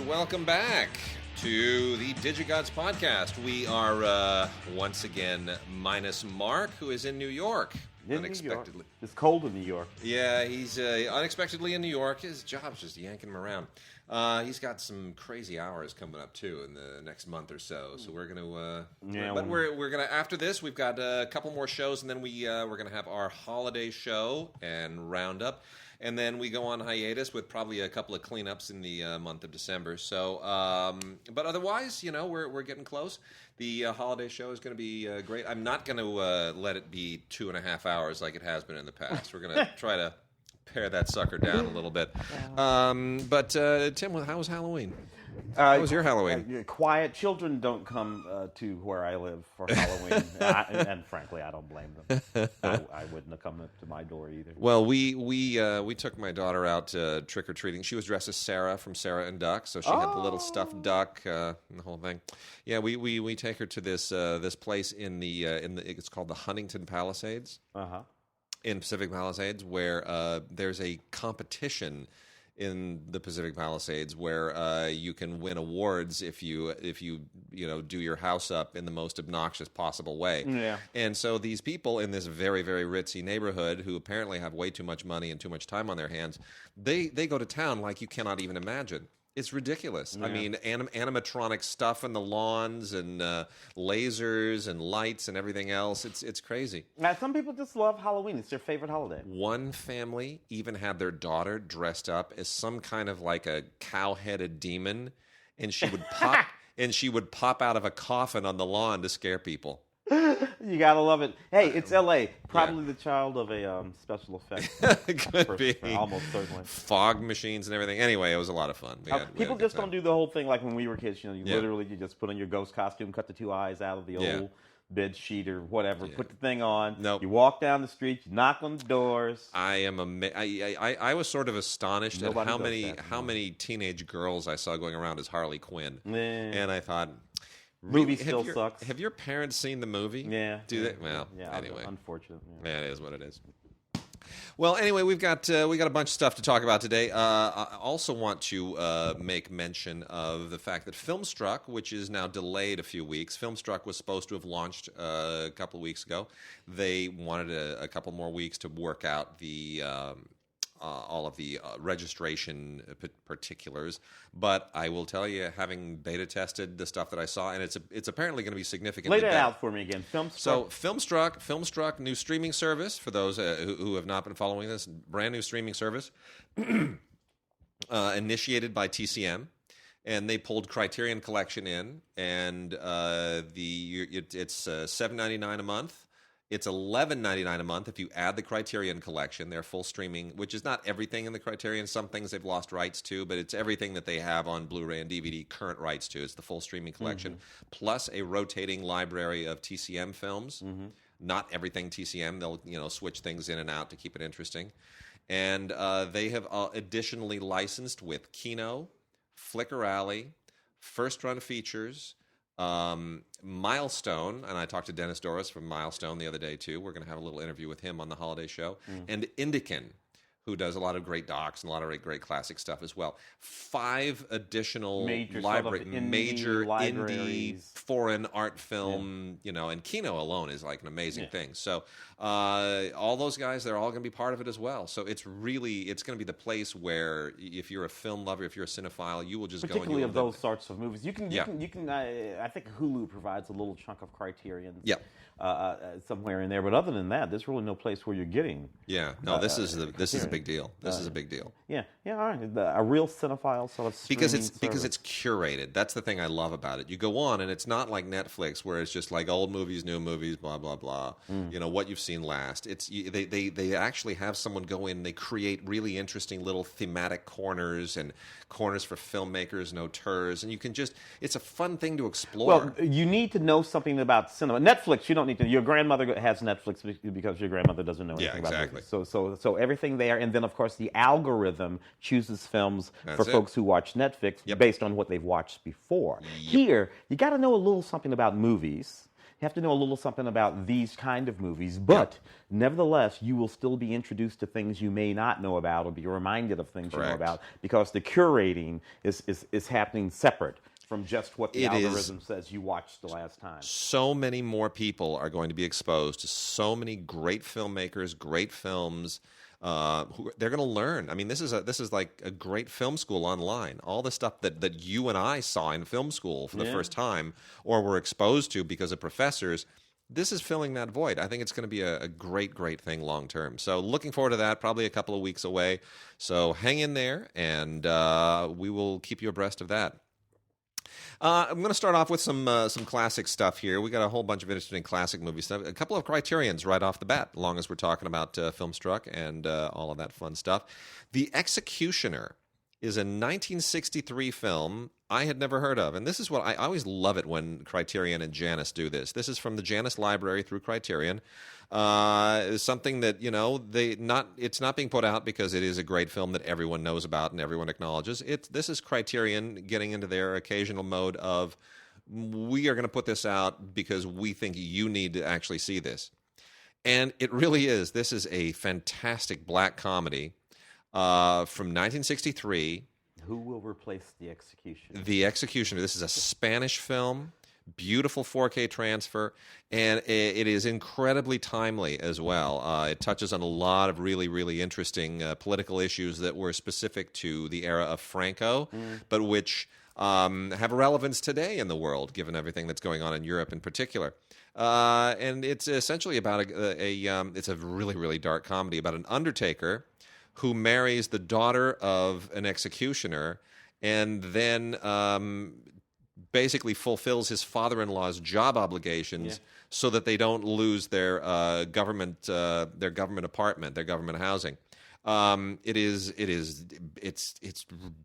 welcome back to the DigiGods Podcast. We are once again minus Mark, who is in New York. Unexpectedly. New York. It's cold in New York. Yeah, he's unexpectedly in New York. His job's just yanking him around. He's got some crazy hours coming up too in the next month or so. So we're gonna, we're gonna after this we've got a couple more shows, and then we're gonna have our holiday show and roundup. And then we go on hiatus with probably a couple of cleanups in the month of December. So, but otherwise, we're getting close. The holiday show is going to be great. I'm not going to let it be 2.5 hours like it has been in the past. We're going to try to pare that sucker down a little bit. But Tim, how was Halloween? How was your Halloween? Quiet. Children don't come to where I live for Halloween, and frankly, I don't blame them. I wouldn't have come up to my door either. Well, we took my daughter out trick or treating. She was dressed as Sarah from Sarah and Duck, so she had the little stuffed duck and the whole thing. Yeah, we take her to this place in the it's called the Huntington Palisades in Pacific Palisades, where there's a competition in the Pacific Palisades where you can win awards if you do your house up in the most obnoxious possible way. Yeah. And so these people in this very, very ritzy neighborhood who apparently have way too much money and too much time on their hands, they go to town like you cannot even imagine. It's ridiculous. Yeah. I mean, animatronic stuff in the lawns and lasers and lights and everything else. It's crazy. Now, some people just love Halloween. It's their favorite holiday. One family even had their daughter dressed up as some kind of like a cow-headed demon, and she would pop out of a coffin on the lawn to scare people. You gotta love it. Hey, it's L.A. Probably the child of a special effects. Could be. Almost certainly. Fog machines and everything. Anyway, it was a lot of fun. People just don't do the whole thing like when we were kids. Literally you just put on your ghost costume, cut the two eyes out of the old bed sheet or whatever, put the thing on. Nope. You walk down the street, you knock on the doors. I was sort of astonished at how many teenage girls I saw going around as Harley Quinn. And I thought, movie still sucks. Have your parents seen the movie? Yeah. Do they? Well, anyway. Unfortunate. Yeah, it is what it is. Well, anyway, we got a bunch of stuff to talk about today. I also want to make mention of the fact that Filmstruck, which is now delayed a few weeks, Filmstruck was supposed to have launched a couple of weeks ago. They wanted a couple more weeks to work out the all of the registration particulars, but I will tell you, having beta tested the stuff that I saw, and it's apparently going to be significantly better. Lay that better. out for me again. Filmstruck. So Filmstruck, new streaming service for those who have not been following this, brand new streaming service, initiated by TCM. And they pulled Criterion Collection in, and it's $7.99 a month. It's $11.99 a month if you add the Criterion Collection, their full streaming, which is not everything in the Criterion. Some things they've lost rights to, but it's everything that they have on Blu-ray and DVD current rights to. It's the full streaming collection, plus a rotating library of TCM films. Not everything TCM. They'll switch things in and out to keep it interesting. And they have additionally licensed with Kino, Flicker Alley, First Run Features, Milestone, and I talked to Dennis Doris from Milestone the other day too. We're going to have a little interview with him on the holiday show. And Indican, who does a lot of great docs and a lot of great classic stuff as well. 5 additional major indie foreign art film, and Kino alone is like an amazing thing. So all those guys, they're all going to be part of it as well. So it's going to be the place where if you're a film lover, if you're a cinephile, you will just particularly go and of those sorts of movies. You can. I think Hulu provides a little chunk of Criterion. Yeah. Somewhere in there, but other than that, there's really no place where you're getting. Yeah, no, this is a big deal. This is a big deal. Yeah, all right. A real cinephile sort of because it's curated. That's the thing I love about it. You go on, and it's not like Netflix where it's just like old movies, new movies, blah blah blah. What you've seen last. It's they actually have someone go in. They create really interesting little thematic corners and corners for filmmakers and auteurs, and you can just. It's a fun thing to explore. Well, you need to know something about cinema. Netflix, you don't need to. Your grandmother has Netflix because your grandmother doesn't know anything about movies. So everything there, and then of course the algorithm chooses films for folks who watch Netflix based on what they've watched before. Here, you got to know a little something about movies. have to know a little something about these kind of movies. But nevertheless, you will still be introduced to things you may not know about or be reminded of things you know about, because the curating is happening separate from just what the algorithm says you watched the last time. So many more people are going to be exposed to so many great filmmakers, great films. They're going to learn. I mean, this is like a great film school online. All the stuff that you and I saw in film school for the first time, or were exposed to because of professors, this is filling that void. I think it's going to be a great, great thing long term. So looking forward to that, probably a couple of weeks away. So hang in there, and we will keep you abreast of that. I'm going to start off with some classic stuff here. We got a whole bunch of interesting classic movie stuff. A couple of Criterions right off the bat, as long as we're talking about Filmstruck and all of that fun stuff. The Executioner is a 1963 film I had never heard of. And this is what I always love it when Criterion and Janus do this. This is from the Janus Library through Criterion. It's something that, it's not being put out because it is a great film that everyone knows about and everyone acknowledges. This is Criterion getting into their occasional mode of, we are going to put this out because we think you need to actually see this. And it really is. This is a fantastic black comedy from 1963. Who will replace The Executioner? The Executioner. This is a Spanish film. Beautiful 4K transfer, and it is incredibly timely as well. It touches on a lot of really, really interesting political issues that were specific to the era of Franco, but which have relevance today in the world, given everything that's going on in Europe in particular. And it's essentially about it's a really, really dark comedy about an undertaker who marries the daughter of an executioner, and then basically fulfills his father-in-law's job obligations so that they don't lose their government apartment, their government housing. It's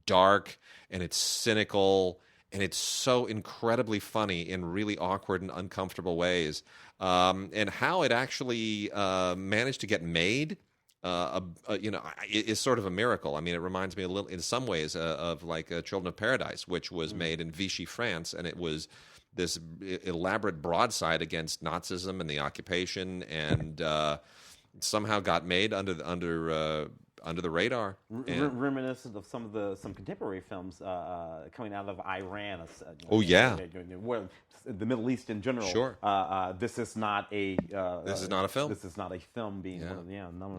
dark, and it's cynical, and it's so incredibly funny in really awkward and uncomfortable ways. And how it actually managed to get made, is sort of a miracle. I mean, it reminds me a little, in some ways, of like Children of Paradise, which was made in Vichy, France, and it was this elaborate broadside against Nazism and the occupation, and somehow got made under the radar. Reminiscent of some contemporary films coming out of Iran. Where the Middle East in general. Sure. This is not a. This is not a film. This is not a film being one of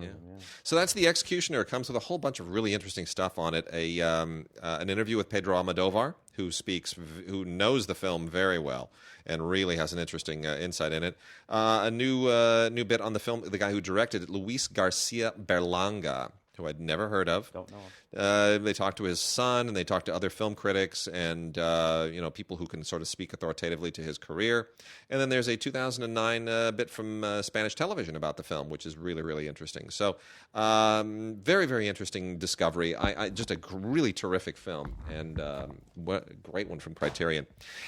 them. So that's The Executioner. It comes with a whole bunch of really interesting stuff on it. An interview with Pedro Almodovar, who knows the film very well and really has an interesting insight in it. A new bit on the film. The guy who directed it, Luis Garcia Berlanga, who I'd never heard of. Don't know him. They talked to his son, and they talked to other film critics and people who can sort of speak authoritatively to his career. And then there's a 2009 bit from Spanish television about the film, which is really, really interesting. So very, very interesting discovery. Just a really terrific film, and what a great one from Criterion.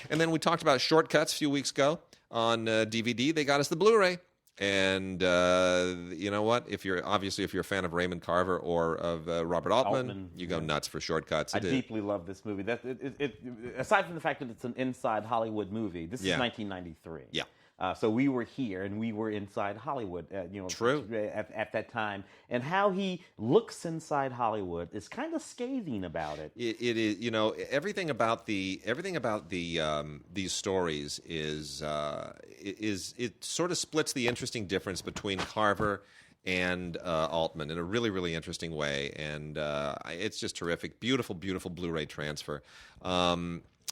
And then we talked about Shortcuts a few weeks ago on DVD. They got us the Blu-ray. And you know what? If you're a fan of Raymond Carver or of Robert Altman, you go nuts for Shortcuts. I deeply love this movie. Aside from the fact that it's an inside Hollywood movie, this is 1993. Yeah. So we were here, and we were inside Hollywood. True. At that time, and how he looks inside Hollywood is kind of scathing about it. It is, everything about these stories is it sort of splits the interesting difference between Carver and Altman in a really, really interesting way, and it's just terrific. Beautiful, beautiful Blu-ray transfer.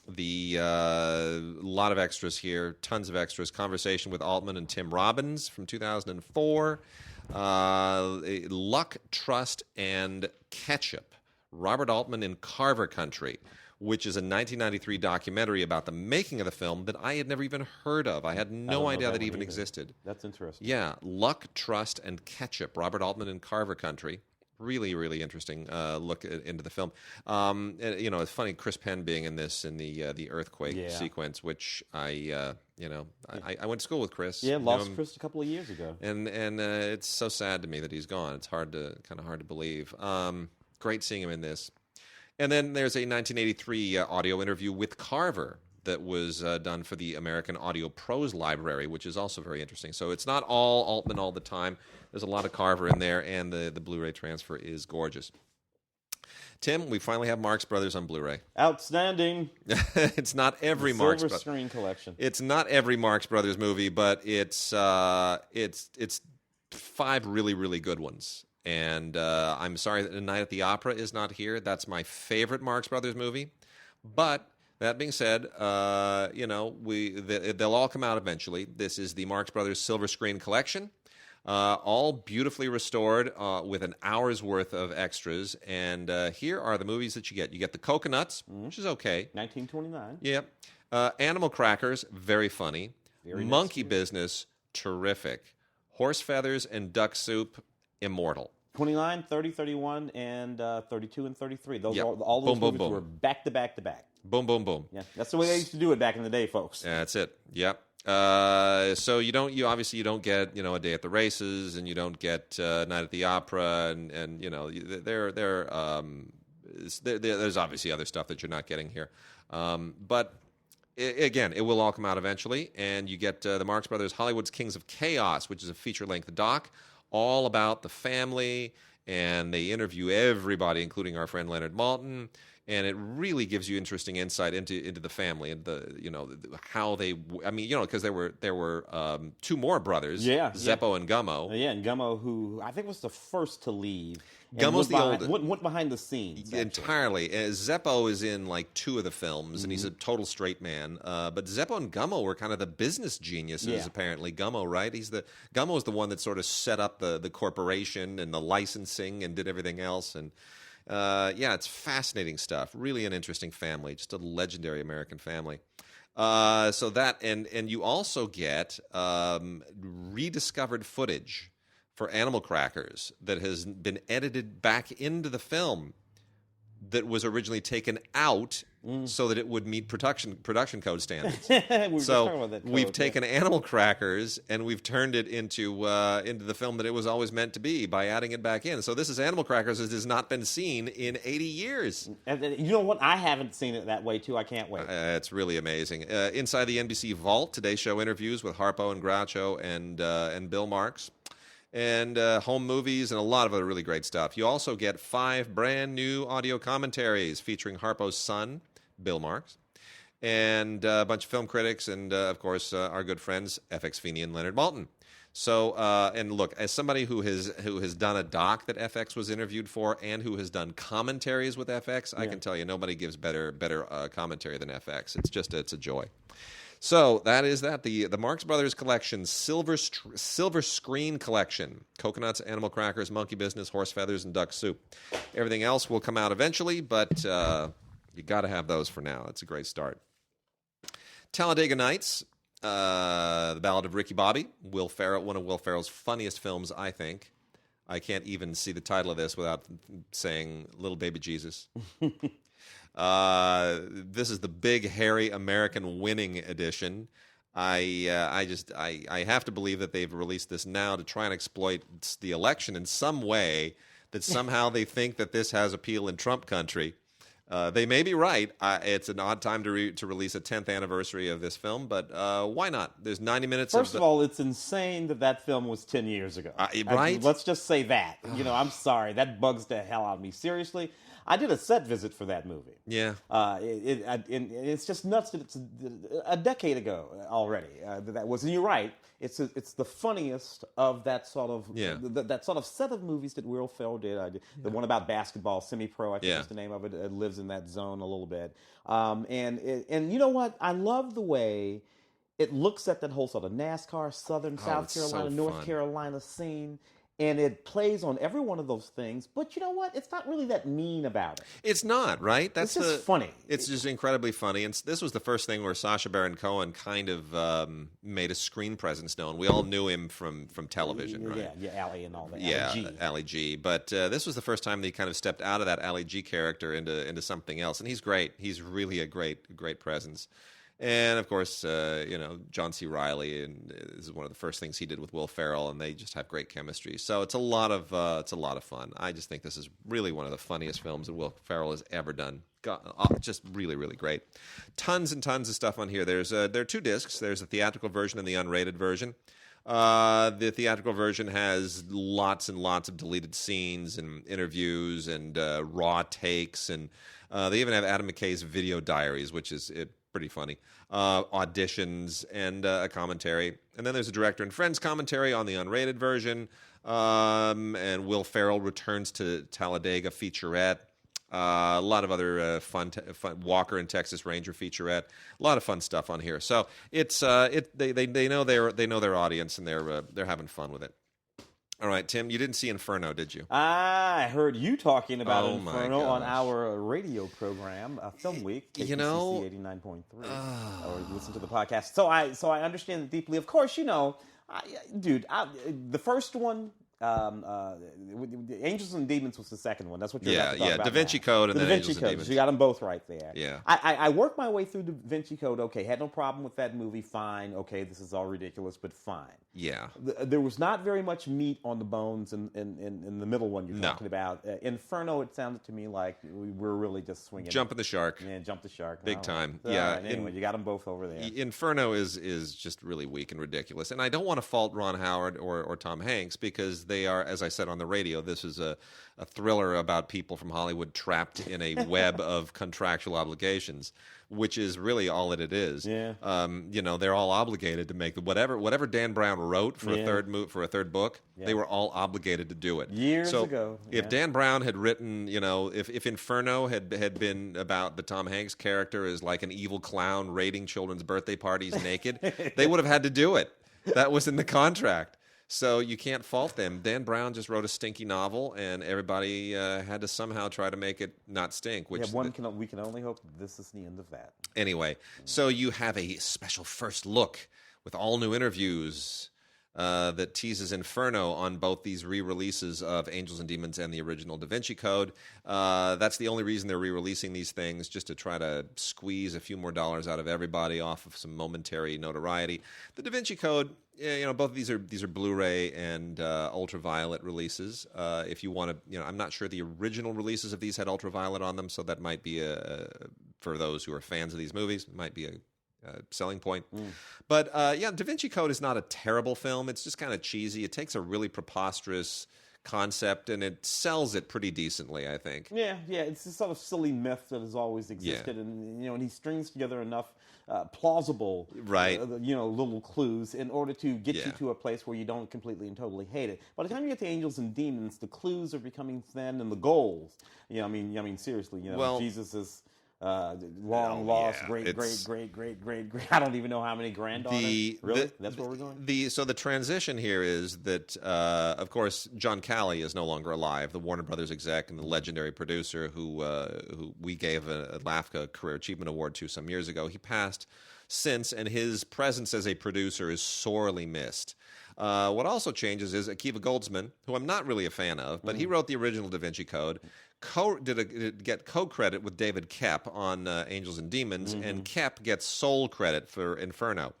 The lot of extras here, tons of extras. Conversation with Altman and Tim Robbins from 2004. Luck, Trust, and Ketchup. Robert Altman in Carver Country, which is a 1993 documentary about the making of the film that I had never even heard of. I had no idea that even existed. That's interesting. Yeah, Luck, Trust, and Ketchup. Robert Altman in Carver Country. Really, really interesting look into the film. It's funny, Chris Penn being in this in the earthquake sequence, which I went to school with Chris. Yeah, lost Chris a couple of years ago, and it's so sad to me that he's gone. It's hard to believe. Great seeing him in this. And then there's a 1983 audio interview with Carver that was done for the American Audio Prose Library, which is also very interesting. So it's not all Altman all the time. There's a lot of Carver in there, and the Blu-ray transfer is gorgeous. Tim, we finally have Marx Brothers on Blu-ray. Outstanding. It's not every Marx Silver screen collection. It's not every Marx Brothers movie, but it's 5 really, really good ones. And I'm sorry that A Night at the Opera is not here. That's my favorite Marx Brothers movie. But that being said, they'll all come out eventually. This is the Marx Brothers Silver Screen Collection. All beautifully restored with an hour's worth of extras. And here are the movies that you get. You get The Cocoanuts, which is okay. 1929. Yep. Animal Crackers, very funny. Very Monkey Business, terrific. Horse Feathers and Duck Soup, immortal. 29, 30, 31, and 32 and 33. Those all those movies were back to back to back. Boom, boom, boom. Yeah, that's the way they used to do it back in the day, folks. Yeah, that's it. Yep. So you don't get A Day at the Races, and you don't get Night at the Opera, and there's obviously other stuff that you're not getting here, but again, it will all come out eventually, and you get the Marx Brothers Hollywood's Kings of Chaos, which is a feature-length doc all about the family, and they interview everybody, including our friend Leonard Maltin. And it really gives you interesting insight into the family and how they. I mean, because there were 2 more brothers, Zeppo and Gummo. And Gummo, who I think was the first to leave. Gummo's the oldest. Went behind the scenes entirely. Zeppo is in like 2 of the films, and he's a total straight man. But Zeppo and Gummo were kind of the business geniuses. Apparently, Gummo, right? Gummo is the one that sort of set up the corporation and the licensing and did everything else. And it's fascinating stuff. Really an interesting family, just a legendary American family. So that, and you also get rediscovered footage for Animal Crackers that has been edited back into the film that was originally taken out so that it would meet production code standards. We've taken Animal Crackers and we've turned it into the film that it was always meant to be by adding it back in. So this is Animal Crackers that has not been seen in 80 years. And you know what? I haven't seen it that way too. I can't wait. It's really amazing. Inside the NBC Vault, Today Show interviews with Harpo and Groucho and Bill Marx. And home movies and a lot of other really great stuff. You also get 5 brand new audio commentaries featuring Harpo's son, Bill Marx, and a bunch of film critics, and of course our good friends FX Feeney and Leonard Maltin. So, and look, as somebody who has done a doc that FX was interviewed for, and who has done commentaries with FX, I can tell you nobody gives better commentary than FX. It's a joy. So that is the Marx Brothers Collection Silver Screen Collection: Cocoanuts, Animal Crackers, Monkey Business, Horse Feathers, and Duck Soup. Everything else will come out eventually, but you got to have those for now. It's a great start. Talladega Nights, The Ballad of Ricky Bobby, Will Ferrell, one of Will Ferrell's funniest films, I think. I can't even see the title of this without saying Little Baby Jesus. This is the big, hairy American winning edition. I have to believe that they've released this now to try and exploit the election in some way, that somehow they think that this has appeal in Trump country. They may be right. It's an odd time to release a 10th anniversary of this film, but why not? There's 90 minutes. First of all, it's insane that film was 10 years ago. Right? Let's just say that. I'm sorry. That bugs the hell out of me. Seriously. I did a set visit for that movie. Yeah. It's just nuts that it's a decade ago already. That was, and you're right. It's the funniest of that sort of that sort of set of movies that Will Ferrell did. The one about basketball, Semi-Pro, I think is the name of it. It lives in that zone a little bit. And you know what? I love the way it looks at that whole sort of NASCAR, South Carolina, North Carolina scene. And it plays on every one of those things, but you know what? It's not really that mean about it. It's not, right? It's just funny. It's just incredibly funny. And this was the first thing where Sacha Baron Cohen kind of made a screen presence known. We all knew him from television, right? Yeah, Ali and all that. Yeah, Ali G. But this was the first time that he kind of stepped out of that Ali G character into something else. And he's great. He's really a great presence. And of course, John C. Reilly, and this is one of the first things he did with Will Ferrell, and they just have great chemistry. So it's a lot of fun. I just think this is really one of the funniest films that Will Ferrell has ever done. Just really, really great. Tons and tons of stuff on here. There are 2 discs. There's a theatrical version and the unrated version. The theatrical version has lots and lots of deleted scenes and interviews and raw takes, and they even have Adam McKay's video diaries, which is pretty funny. Auditions and a commentary, and then there's a director and friends commentary on the unrated version. And Will Ferrell returns to Talladega featurette. A lot of other fun Walker and Texas Ranger featurette. A lot of fun stuff on here. So it's they know their audience, and they're having fun with it. All right, Tim, you didn't see Inferno, did you? I heard you talking about Inferno on our radio program, Film Week, KPCC 89.3, or listen to the podcast. So I understand it deeply. Of course, the first one. Angels and Demons was the second one. That's what you're about to talk about. Da Vinci Code and then Angels and Demons. So you got them both right there. Yeah. I worked my way through Da Vinci Code. Okay, had no problem with that movie. Fine. Okay, this is all ridiculous, but fine. Yeah. There was not very much meat on the bones in the middle one you're talking about. Inferno, it sounded to me like we're really just swinging. Jumping the shark. Yeah, jump the shark. Big time. So, yeah. Right, anyway, you got them both over there. Inferno is just really weak and ridiculous. And I don't want to fault Ron Howard or Tom Hanks, because they are, as I said on the radio, this is a thriller about people from Hollywood trapped in a web of contractual obligations, which is really all that it is. Yeah. They're all obligated to make whatever Dan Brown wrote for a third book. Yeah. They were all obligated to do it years ago. Yeah. If Dan Brown had written, if Inferno had been about the Tom Hanks character as like an evil clown raiding children's birthday parties naked, they would have had to do it. That was in the contract. So you can't fault them. Dan Brown just wrote a stinky novel, and everybody had to somehow try to make it not stink. Which we can only hope this is the end of that. Anyway, so you have a special first look with all new interviews that teases Inferno on both these re-releases of Angels and Demons and the original Da Vinci Code. That's the only reason they're re-releasing these things, just to try to squeeze a few more dollars out of everybody off of some momentary notoriety. The Da Vinci Code, both of these are Blu-ray and ultraviolet releases. If you want to, I'm not sure the original releases of these had ultraviolet on them, so that might be for those who are fans of these movies, might be a selling point. But Da Vinci Code is not a terrible film. It's just kind of cheesy. It takes a really preposterous concept and it sells it pretty decently, I think. Yeah. It's this sort of silly myth that has always existed, and he strings together enough plausible, little clues in order to get you to a place where you don't completely and totally hate it. By the time you get to Angels and Demons, the clues are becoming thin, and the goals. Seriously. Jesus is. Long lost great. I don't even know how many granddaughters. That's where we're going. So the transition here is that, of course, John Calley is no longer alive, the Warner Brothers exec and the legendary producer who we gave a LAFCA Career Achievement Award to some years ago. He passed since, and his presence as a producer is sorely missed. What also changes is Akiva Goldsman, who I'm not really a fan of, but he wrote the original Da Vinci Code. Get co-credit with David Koepp on Angels and Demons, and Koepp gets sole credit for Inferno.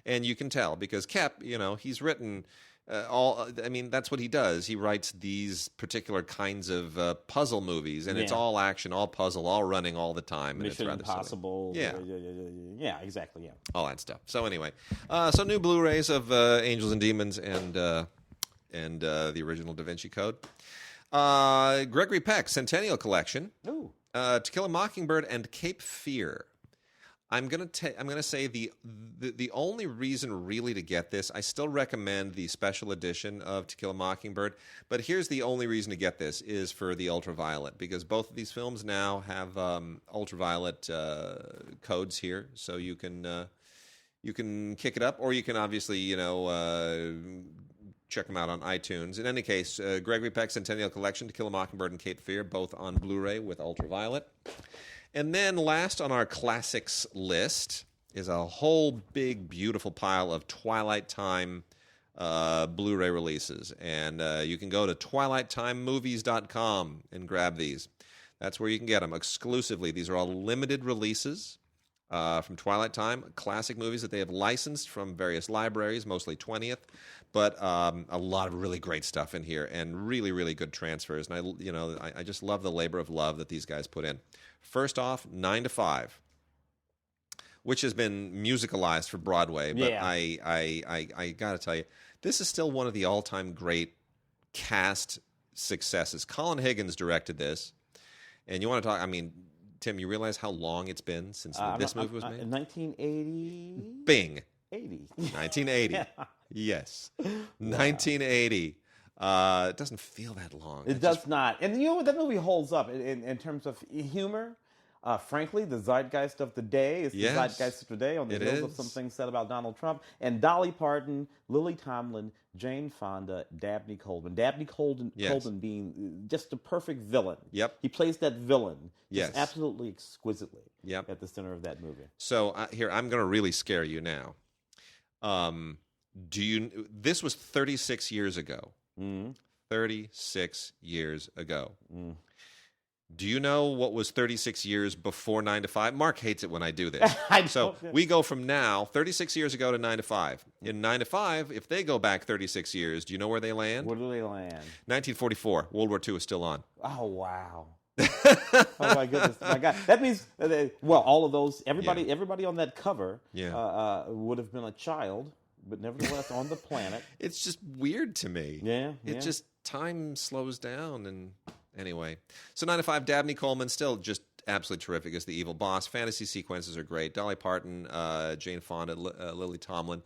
And you can tell, because Koepp, he's written that's what he does. He writes these particular kinds of puzzle movies, and it's all action, all puzzle, all running all the time. And Mission it's rather Impossible. Silly. Yeah, exactly, yeah. All that stuff. So anyway, so new Blu-rays of Angels and Demons and the original Da Vinci Code. Gregory Peck, Centennial Collection. Ooh. To Kill a Mockingbird and Cape Fear. I'm gonna say the only reason really to get this, I still recommend the special edition of To Kill a Mockingbird, but here's the only reason to get this is for the ultraviolet, because both of these films now have ultraviolet codes here, so you can kick it up, or you can obviously check them out on iTunes. In any case, Gregory Peck Centennial Collection, To Kill a Mockingbird and Cape Fear, both on Blu-ray with ultraviolet. And then last on our classics list is a whole big, beautiful pile of Twilight Time Blu-ray releases. And you can go to twilightimemovies.com and grab these. That's where you can get them exclusively. These are all limited releases. from Twilight Time, classic movies that they have licensed from various libraries, mostly 20th, but a lot of really great stuff in here and really, really good transfers. And I just love the labor of love that these guys put in. First off, 9 to 5, which has been musicalized for Broadway, but I got to tell you, this is still one of the all-time great cast successes. Colin Higgins directed this, and you want to talk? I mean, Tim, you realize how long it's been since this movie was made? 1980. Bing. 80. 1980. Yeah. Yes. Wow. 1980. It doesn't feel that long. It does not. And you know what? That movie holds up in terms of humor. Frankly, the zeitgeist of the day is the zeitgeist of today on the heels of some things said about Donald Trump. And Dolly Parton, Lily Tomlin, Jane Fonda, Dabney Coleman. Dabney Coleman being just the perfect villain. Yep. He plays that villain just absolutely exquisitely at the center of that movie. So here, I'm going to really scare you now. This was 36 years ago. 36 years ago. Do you know what was 36 years before 9 to 5? Mark hates it when I do this. We go from now, 36 years ago, to 9 to 5. In 9 to 5, if they go back 36 years, do you know where they land? Where do they land? 1944. World War II is still on. Oh, wow. Oh, my goodness. My God. That means, all of those, everybody on that cover would have been a child, but nevertheless on the planet. It's just weird to me. Yeah. Just, time slows down and... Anyway, so 9 to 5, Dabney Coleman, still just absolutely terrific as the evil boss. Fantasy sequences are great. Dolly Parton, Jane Fonda, Lily Tomlin.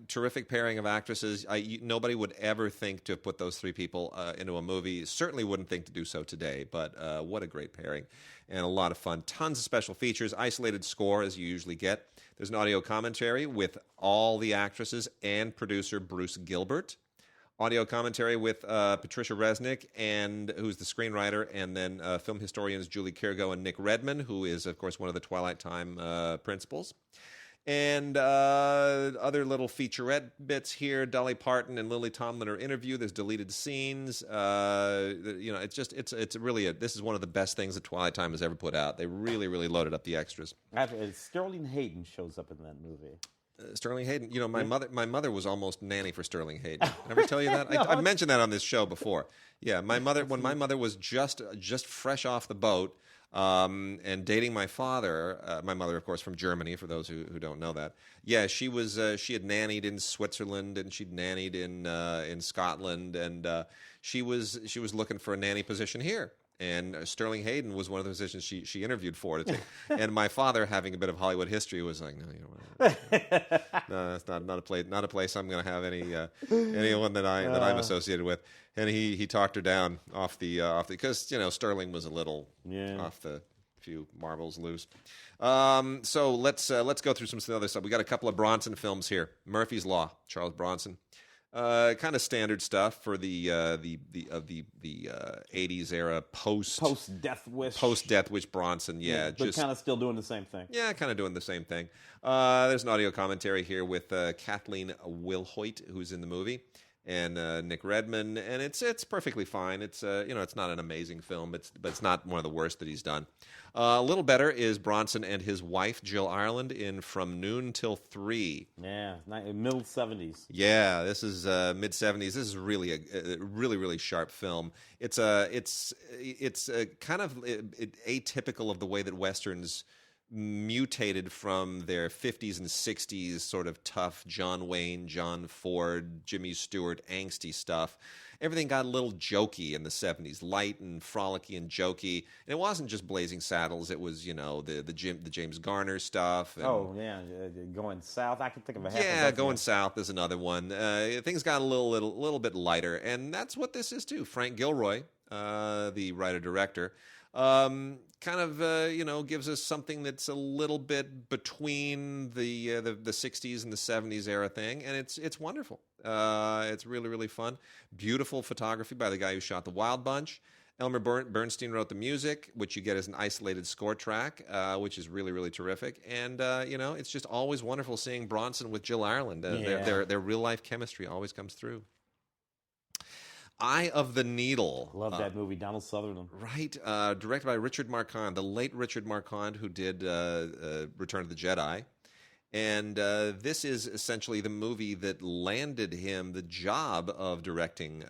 Terrific pairing of actresses. Nobody would ever think to have put those three people into a movie. Certainly wouldn't think to do so today, but what a great pairing. And a lot of fun. Tons of special features. Isolated score, as you usually get. There's an audio commentary with all the actresses and producer Bruce Gilbert. Audio commentary with Patricia Resnick, who's the screenwriter, and then film historians Julie Kirgo and Nick Redman, who is, of course, one of the Twilight Time principals. And other little featurette bits here. Dolly Parton and Lily Tomlin are interviewed. There's deleted scenes. It's really this is one of the best things that Twilight Time has ever put out. They really, really loaded up the extras. Sterling Hayden shows up in that movie. Sterling Hayden. You know, my mother was almost nanny for Sterling Hayden. Did I ever tell you that? I've mentioned that on this show before. Yeah, when my mother was just fresh off the boat and dating my father. My mother, of course, from Germany. For those who don't know that. Yeah, she had nannied in Switzerland and she'd nannied in Scotland, and she was looking for a nanny position here. And Sterling Hayden was one of the positions she interviewed for to take. And my father, having a bit of Hollywood history, was like, no, that's not a place I'm going to have anyone that I'm associated with. And he talked her down off the because Sterling was a little off the few marbles loose. So let's go through some other stuff. We got a couple of Bronson films here. Murphy's Law, Charles Bronson. Kind of standard stuff for the 80s era post Death Wish Bronson, but just kind of still doing the same thing. Yeah, kind of doing the same thing. There's an audio commentary here with Kathleen Wilhoit, who's in the movie, and Nick Redman, and it's perfectly fine. It's it's not an amazing film, but it's not one of the worst that he's done. A little better is Bronson and his wife Jill Ireland in From Noon Till 3. Yeah, middle 70s. Yeah, this is mid 70s. This is really a really, really sharp film. It's kind of atypical of the way that westerns mutated from their 50s and 60s sort of tough John Wayne, John Ford, Jimmy Stewart angsty stuff. Everything got a little jokey in the 70s, light and frolicky and jokey. And it wasn't just Blazing Saddles. It was, the James Garner stuff. And, Going South. I can think of a half. Yeah, Going South is another one. Things got a little bit lighter, and that's what this is too. Frank Gilroy, the writer-director, gives us something that's a little bit between the 60s and the 70s era thing, and it's wonderful. It's really, really fun. Beautiful photography by the guy who shot The Wild Bunch. Elmer Bernstein wrote the music, which you get as an isolated score track, which is really, really terrific. And, it's just always wonderful seeing Bronson with Jill Ireland. Their real-life chemistry always comes through. Eye of the Needle. Love that movie, Donald Sutherland. Right. Directed by Richard Marquand, the late Richard Marquand, who did Return of the Jedi. And this is essentially the movie that landed him the job of directing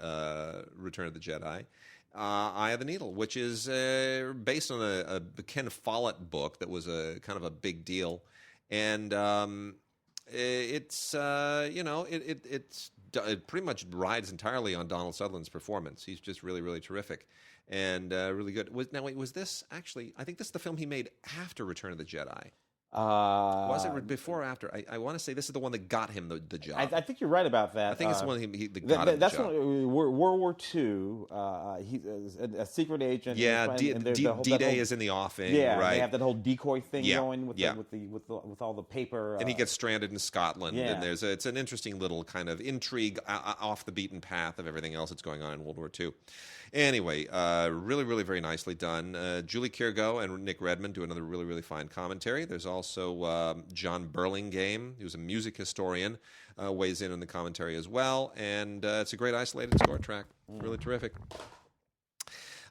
Return of the Jedi. Eye of the Needle, which is based on a Ken Follett book that was a kind of a big deal. And it's it pretty much rides entirely on Donald Sutherland's performance. He's just really, really terrific and really good. Was this actually? I think this is the film he made after Return of the Jedi. Was it before or after? I want to say this is the one that got him the job. I think you're right about that. I think it's the one that got him that's the job. World War II. He's a secret agent. Yeah, D-Day is in the offing. Yeah, right. They have that whole decoy thing going with all the paper. And he gets stranded in Scotland. Yeah. And it's an interesting little kind of intrigue off the beaten path of everything else that's going on in World War II. Anyway, really, really very nicely done. Julie Kyrgo and Nick Redmond do another really, really fine commentary. There's also John Burlingame, who's a music historian, weighs in on the commentary as well. And it's a great isolated score track. Really terrific.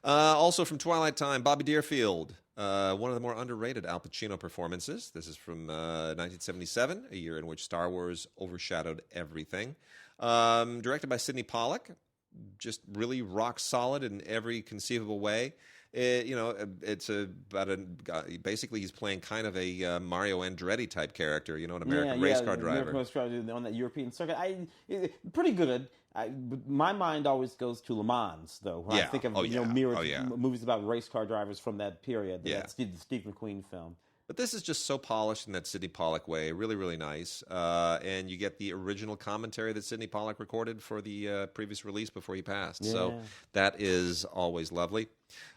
Also from Twilight Time, Bobby Deerfield, one of the more underrated Al Pacino performances. This is from 1977, a year in which Star Wars overshadowed everything. Directed by Sidney Pollack. Just really rock solid in every conceivable way. It's about basically he's playing kind of a Mario Andretti type character, an American race car driver. American race car driver on that European circuit. Pretty good. My mind always goes to Le Mans, though. When I think of movies about race car drivers from that period. That Steve McQueen film. But this is just so polished in that Sidney Pollack way. Really, really nice. And you get the original commentary that Sidney Pollack recorded for the previous release before he passed. Yeah. So that is always lovely.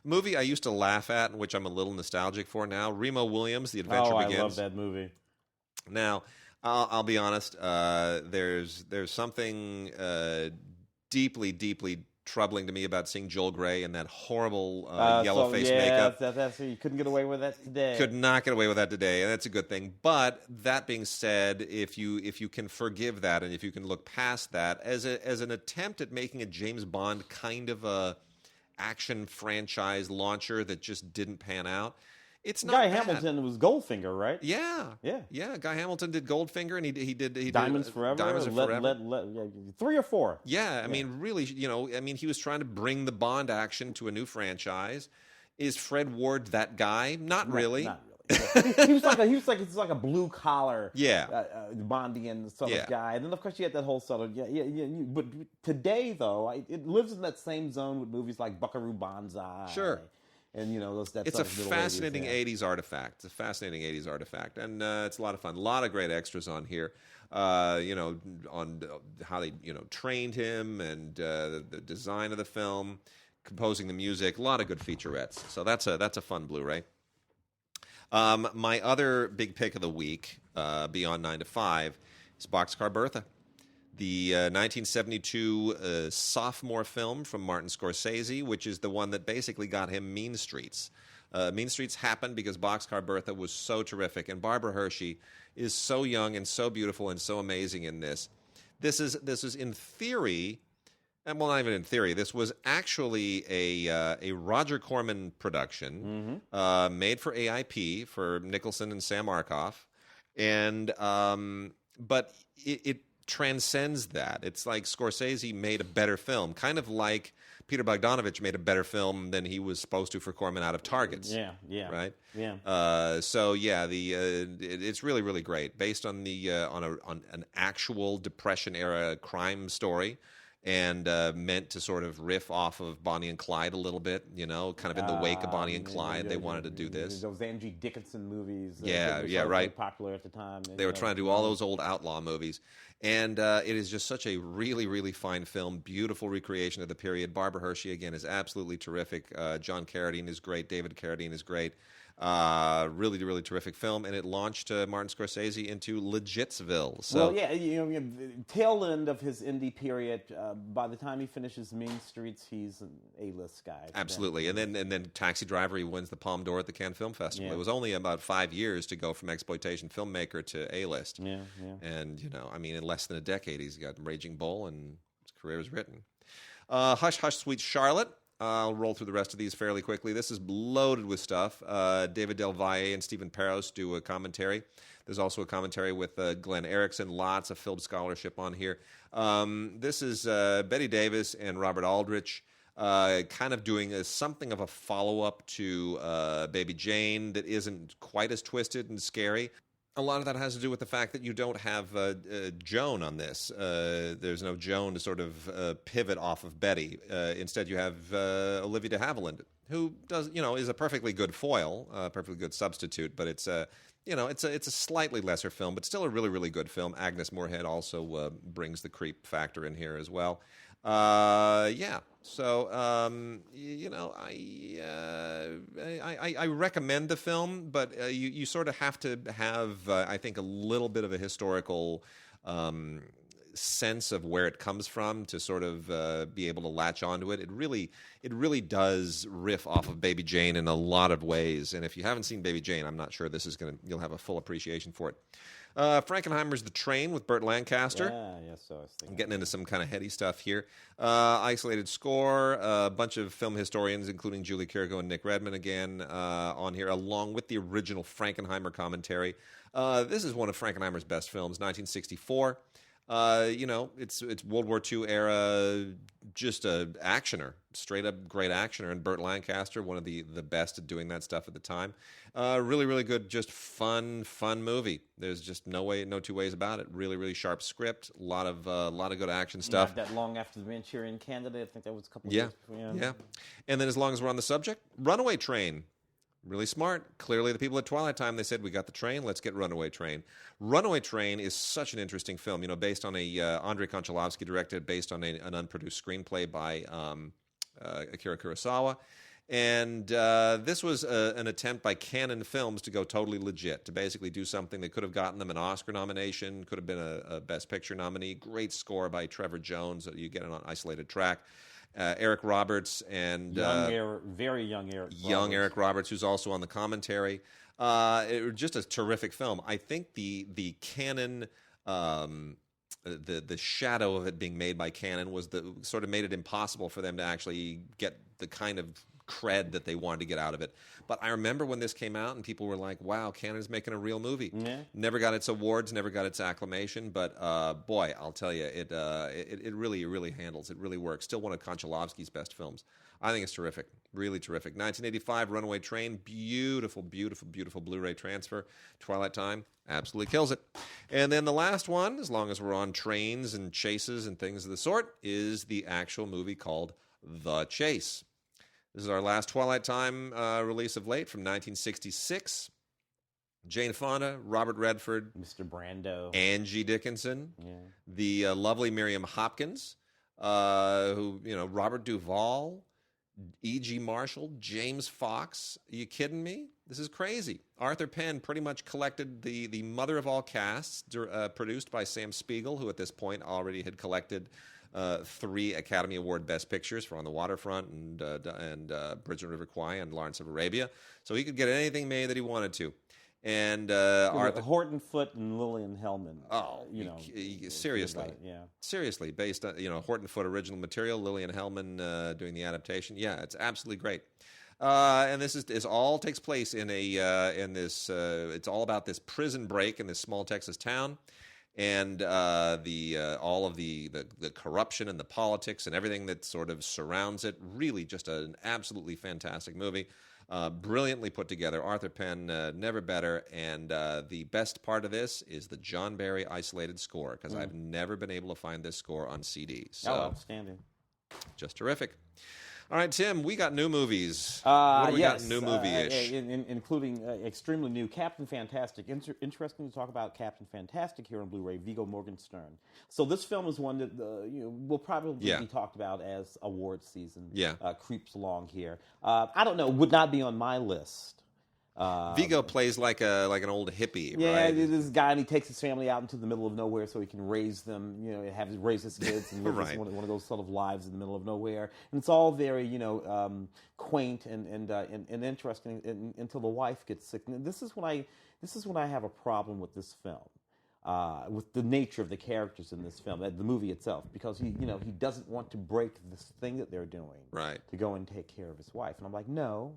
A movie I used to laugh at, and which I'm a little nostalgic for now, Remo Williams, The Adventure Begins. I love that movie. Now, I'll be honest. There's something deeply, deeply troubling to me about seeing Joel Grey in that horrible yellow face makeup. You couldn't get away with that today. Could not get away with that today, and that's a good thing. But that being said, if you can forgive that, and if you can look past that as an attempt at making a James Bond kind of a action franchise launcher that just didn't pan out. It's not Guy bad. Hamilton was Goldfinger, right? Yeah. Guy Hamilton did Goldfinger, and he did Diamonds Forever. Diamonds Forever. 3 or 4. Yeah, I mean, really, he was trying to bring the Bond action to a new franchise. Is Fred Ward that guy? Not really. Not really. he was like a blue collar, Bondian sort of guy. And then of course you had that whole sort of But today though, it lives in that same zone with movies like Buckaroo Banzai. Sure. And it's a fascinating 80s artifact. It's a fascinating 80s artifact, and it's a lot of fun. A lot of great extras on here. On how they trained him and the design of the film, composing the music. A lot of good featurettes. So that's a fun Blu-ray. My other big pick of the week, beyond 9 to 5, is Boxcar Bertha. The 1972 sophomore film from Martin Scorsese, which is the one that basically got him Mean Streets. Mean Streets happened because Boxcar Bertha was so terrific, and Barbara Hershey is so young and so beautiful and so amazing in this. This is in theory, and well, not even in theory. This was actually a Roger Corman production, made for AIP for Nicholson and Sam Arkoff, and but it transcends that. It's like Scorsese made a better film, kind of like Peter Bogdanovich made a better film than he was supposed to for Corman out of Targets. Yeah. Right? Yeah. It's really, really great, based on on an actual Depression era crime story, and meant to sort of riff off of Bonnie and Clyde a little bit, kind of in the wake of Bonnie and Clyde. They wanted to do this. Those Angie Dickinson movies. Right. Popular at the time. They were trying to do all those old outlaw movies. And it is just such a really, really fine film. Beautiful recreation of the period. Barbara Hershey, again, is absolutely terrific. John Carradine is great. David Carradine is great. Really, really terrific film. And it launched Martin Scorsese into Legitsville. So, tail end of his indie period. By the time he finishes Mean Streets, he's an A-list guy. Absolutely. And then Taxi Driver, he wins the Palme d'Or at the Cannes Film Festival. It was only about 5 years to go from exploitation filmmaker to A-list. And, in less than a decade, he's got Raging Bull, and his career is written. Hush, Hush, Sweet Charlotte. I'll roll through the rest of these fairly quickly. This is loaded with stuff. David Del Valle and Stephen Peros do a commentary. There's also a commentary with Glenn Erickson. Lots of film scholarship on here. This is Betty Davis and Robert Aldrich kind of doing something of a follow-up to Baby Jane that isn't quite as twisted and scary. A lot of that has to do with the fact that you don't have Joan on this. There's no Joan to sort of pivot off of Betty. Instead, you have Olivia de Havilland, who does, is a perfectly good foil, a perfectly good substitute. But it's a slightly lesser film, but still a really, really good film. Agnes Moorehead also brings the creep factor in here as well. So, I recommend the film, but you sort of have to have, I think, a little bit of a historical sense of where it comes from to sort of be able to latch onto it. It really does riff off of Baby Jane in a lot of ways, and if you haven't seen Baby Jane, I'm not sure you'll have a full appreciation for it. Frankenheimer's The Train with Burt Lancaster. So I was thinking. I'm getting into some kind of heady stuff here. Isolated Score, a bunch of film historians, including Julie Kirgo and Nick Redman again on here, along with the original Frankenheimer commentary. This is one of Frankenheimer's best films, 1964. It's World War II era, just a actioner, straight up great actioner, and Burt Lancaster, one of the best at doing that stuff at the time. Really, really good, just fun movie. There's just no two ways about it. Really, really sharp script, a lot of good action stuff. Not that long after the Manchurian Candidate, I think that was a couple of years before. Yeah. And then as long as we're on the subject, Runaway Train. Really smart. Clearly, the people at Twilight Time, they said, we got the train, let's get Runaway Train. Runaway Train is such an interesting film, based on a Andrei Konchalovsky directed, based on an unproduced screenplay by Akira Kurosawa. And this was an attempt by Canon Films to go totally legit, to basically do something that could have gotten them an Oscar nomination, could have been a Best Picture nominee. Great score by Trevor Jones. You get it on isolated track. Eric Roberts and very young Eric Roberts, who's also on the commentary. It was just a terrific film. I think the Canon, the shadow of it being made by Canon was sort of made it impossible for them to actually get the kind of cred that they wanted to get out of it. But I remember when this came out and people were like, wow, Canon's making a real movie. Yeah. Never got its awards, never got its acclamation, but boy, I'll tell you, it really handles, it really works. Still one of Konchalovsky's best films. I think it's terrific, really terrific. 1985, Runaway Train, beautiful Blu-ray transfer. Twilight Time, absolutely kills it. And then the last one, as long as we're on trains and chases and things of the sort, is the actual movie called The Chase. This is our last Twilight Time release of late from 1966. Jane Fonda, Robert Redford, Mr. Brando, Angie Dickinson, the lovely Miriam Hopkins, Robert Duvall, E.G. Marshall, James Fox. Are you kidding me? This is crazy. Arthur Penn pretty much collected the mother of all casts, produced by Sam Spiegel, who at this point already had collected 3 Academy Award Best Pictures for On the Waterfront and Bridge on River Kwai and Lawrence of Arabia. So he could get anything made that he wanted to. And Horton Foote and Lillian Hellman. Seriously, seriously, based on Horton Foote original material, Lillian Hellman doing the adaptation. Yeah, it's absolutely great. And this all takes place in this. It's all about this prison break in this small Texas town. And all of the corruption and the politics and everything that sort of surrounds it. Really just an absolutely fantastic movie. Brilliantly put together. Arthur Penn, never better. And the best part of this is the John Barry isolated score, because I've never been able to find this score on CD. So, outstanding. Just terrific. All right, Tim, we got new movies. What do we got new movie-ish? Including extremely new Captain Fantastic. Interesting to talk about Captain Fantastic here on Blu-ray, Viggo Mortensen. So this film is one that will probably be talked about as awards season creeps along here. I don't know, would not be on my list. Viggo plays like an old hippie, right? Yeah, this guy, and he takes his family out into the middle of nowhere so he can raise them, raise his kids and live right. one of those sort of lives in the middle of nowhere. And it's all very, quaint and interesting until the wife gets sick. And this is when I have a problem with this film. with the nature of the characters in this film, the movie itself, because he doesn't want to break this thing that they're doing, right, to go and take care of his wife. And I'm like, no,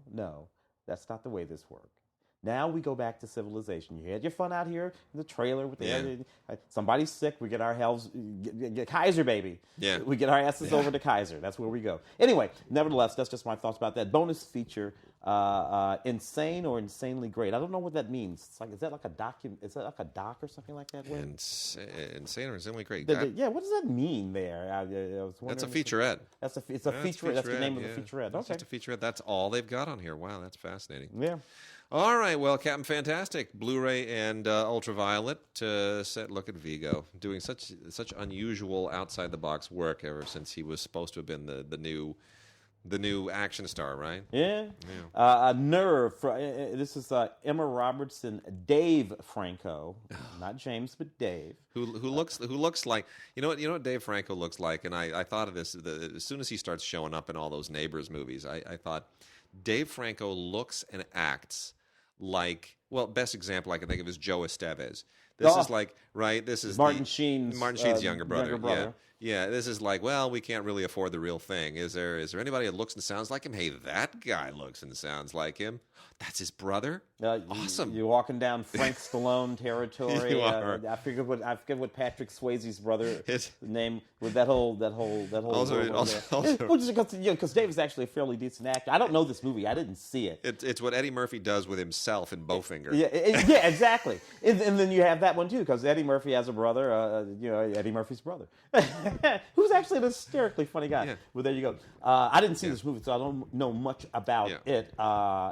that's not the way this works. Now we go back to civilization. You had your fun out here in the trailer with somebody's sick. We get our hells, get Kaiser, baby. Yeah. We get our asses over to Kaiser. That's where we go. Anyway, nevertheless, that's just my thoughts about that bonus feature. Insane or insanely great. I don't know what that means. It's like, is that like a doc or something like that? Insane or insanely great. Yeah, what does that mean there? I was that's a featurette. It's a featurette. That's the name of the featurette. Okay. It's just a featurette. That's all they've got on here. Wow, that's fascinating. Yeah. All right, well, Captain Fantastic, Blu-ray and Ultraviolet. Look at Vigo doing such unusual outside the box work ever since he was supposed to have been the new action star, right? Yeah. Nerve. This is Emma Robertson, Dave Franco, not James, but Dave, who looks like you know what Dave Franco looks like, and I thought of this as soon as he starts showing up in all those Neighbors movies. I thought Dave Franco looks and acts like, well, best example I can think of is Joe Estevez. This is like, right? This is Martin Sheen's younger brother. Yeah, this is like, well, we can't really afford the real thing. Is there anybody that looks and sounds like him? Hey, that guy looks and sounds like him. That's his brother. Awesome. You're walking down Frank Stallone territory. You are. I forget what Patrick Swayze's brother name with that whole. Because Dave is actually a fairly decent actor. I don't know this movie. I didn't see it. It's what Eddie Murphy does with himself in Bowfinger. Yeah, exactly. And then you have that one too, because Eddie Murphy has a brother. Eddie Murphy's brother, who's actually an hysterically funny guy. Yeah. Well, there you go. I didn't see this movie, so I don't know much about it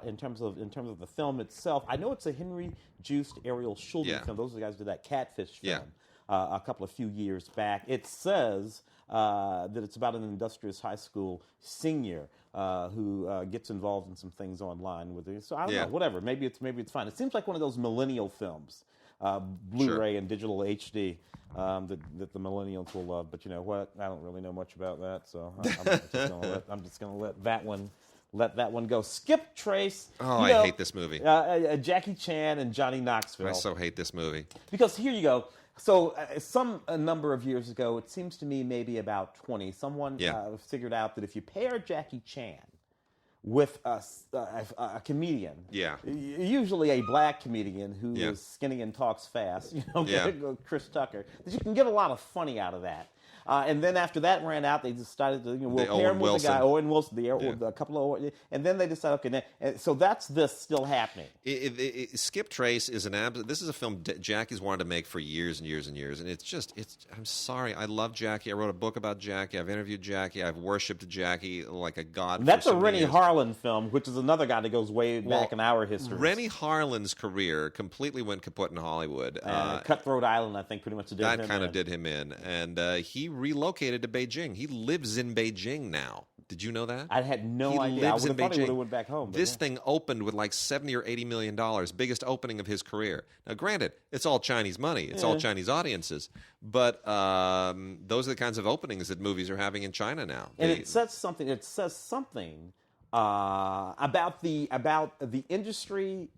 in terms of the film itself. I know it's a Henry Joost, Ariel Schulden film. Those are the guys who did that Catfish film a few years back. It says that it's about an industrious high school senior who gets involved in some things online with it. So I don't know, whatever. Maybe it's fine. It seems like one of those millennial films, Blu-ray and digital HD. That the millennials will love, but you know what? I don't really know much about that, so I'm just gonna let that one go. Skiptrace. Oh, I hate this movie. Jackie Chan and Johnny Knoxville. I so hate this movie because here you go. So a number of years ago, it seems to me maybe about 20, someone figured out that if you pair Jackie Chan with a comedian, usually a black comedian who is skinny and talks fast, Chris Tucker, that you can get a lot of funny out of that. And then after that ran out, they decided to we'll pair him with the guy Owen Wilson, a couple of, and then they decided so that's this still happening. Skiptrace is this is a film Jackie's wanted to make for years and years and years, and I'm sorry, I love Jackie. I wrote a book about Jackie. I've interviewed Jackie. I've worshipped Jackie like a god. That's a Rennie Harlan film, which is another guy that goes way back in our history. Rennie Harlan's career completely went kaput in Hollywood. Cutthroat Island, I think, pretty much did him in. That kind of did him in, and he relocated to Beijing. He lives in Beijing now. Did you know that? I had no idea. I would have thought he would have went back home. This thing opened with like $70 or $80 million, biggest opening of his career. Now, granted, it's all Chinese money. It's all Chinese audiences. But those are the kinds of openings that movies are having in China now. And it says something. It says something about the industry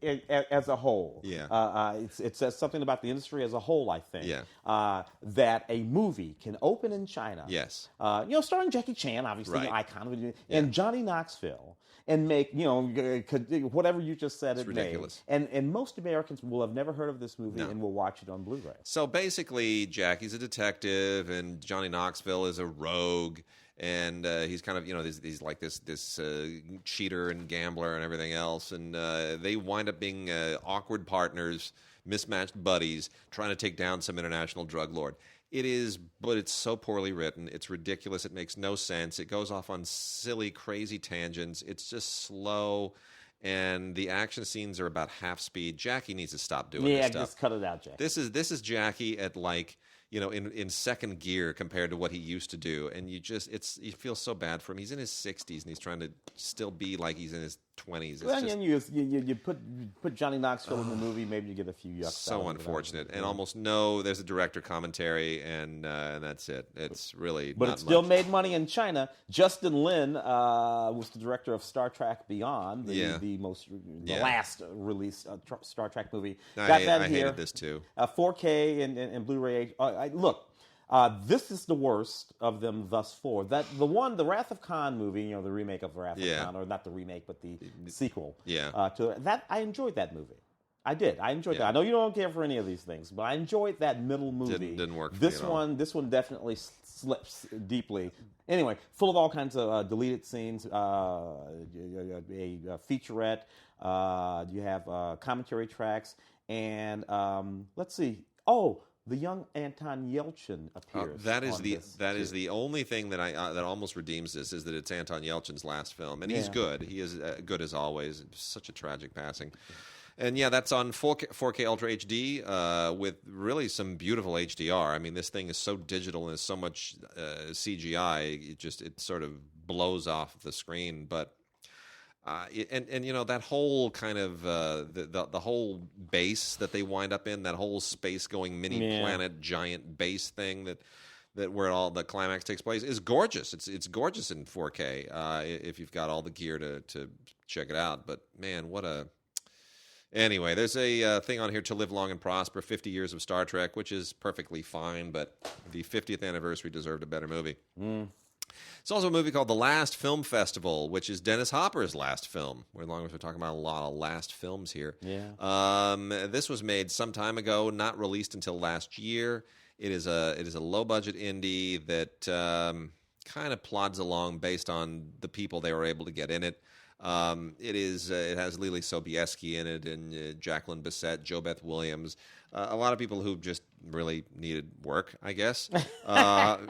as a whole. It says something about the industry as a whole, I think. That a movie can open in China. Yes. Starring Jackie Chan, obviously, an icon, and Johnny Knoxville, and make, whatever you just said, it's ridiculous. And most Americans will have never heard of this movie and will watch it on Blu-ray. So basically, Jackie's a detective, and Johnny Knoxville is a rogue. And he's kind of, he's like this cheater and gambler and everything else. And they wind up being awkward partners, mismatched buddies, trying to take down some international drug lord. But it's so poorly written. It's ridiculous. It makes no sense. It goes off on silly, crazy tangents. It's just slow. And the action scenes are about half speed. Jackie needs to stop doing this stuff. Yeah, just cut it out, Jackie. This is Jackie at like, in second gear compared to what he used to do, and you feel so bad for him. He's in his 60s and he's trying to still be like he's in his 20s. Well, and you put Johnny Knoxville in the movie, maybe you get a few yucks. So unfortunate, and almost there's a director commentary, and that's it. It's really, but it still made money in China. Justin Lin was the director of Star Trek Beyond, the last released Star Trek movie. I hated this too. 4K and Blu-ray. Look. This is the worst of them thus far. The Wrath of Khan movie, the remake of Wrath of Khan, or not the remake, but the sequel. To that, I enjoyed that movie. I did. I enjoyed that. I know you don't care for any of these things, but I enjoyed that middle movie. Didn't work. For this one definitely slips deeply. Anyway, full of all kinds of deleted scenes, a featurette. You have commentary tracks, and let's see. Oh. The young Anton Yelchin appears. That is the only thing that that almost redeems this, is that it's Anton Yelchin's last film, and he's good. He is good as always. Such a tragic passing. And that's on 4K Ultra HD with really some beautiful HDR. I mean, this thing is so digital and there's so much CGI. It sort of blows off the screen, but. That whole kind of the whole base that they wind up in, that whole space going mini planet giant base thing that where all the climax takes place is gorgeous. It's gorgeous in 4K if you've got all the gear to check it out. But man, anyway, there's a thing on here, To Live Long and Prosper, 50 years of Star Trek, which is perfectly fine, but the 50th anniversary deserved a better movie. It's also a movie called The Last Film Festival, which is Dennis Hopper's last film. We're talking about a lot of last films here. This was made some time ago, not released until last year. It is a low budget indie that kind of plods along based on the people they were able to get in it. It has Lily Sobieski in it, and Jacqueline Bisset, JoBeth Williams, a lot of people who just really needed work, I guess.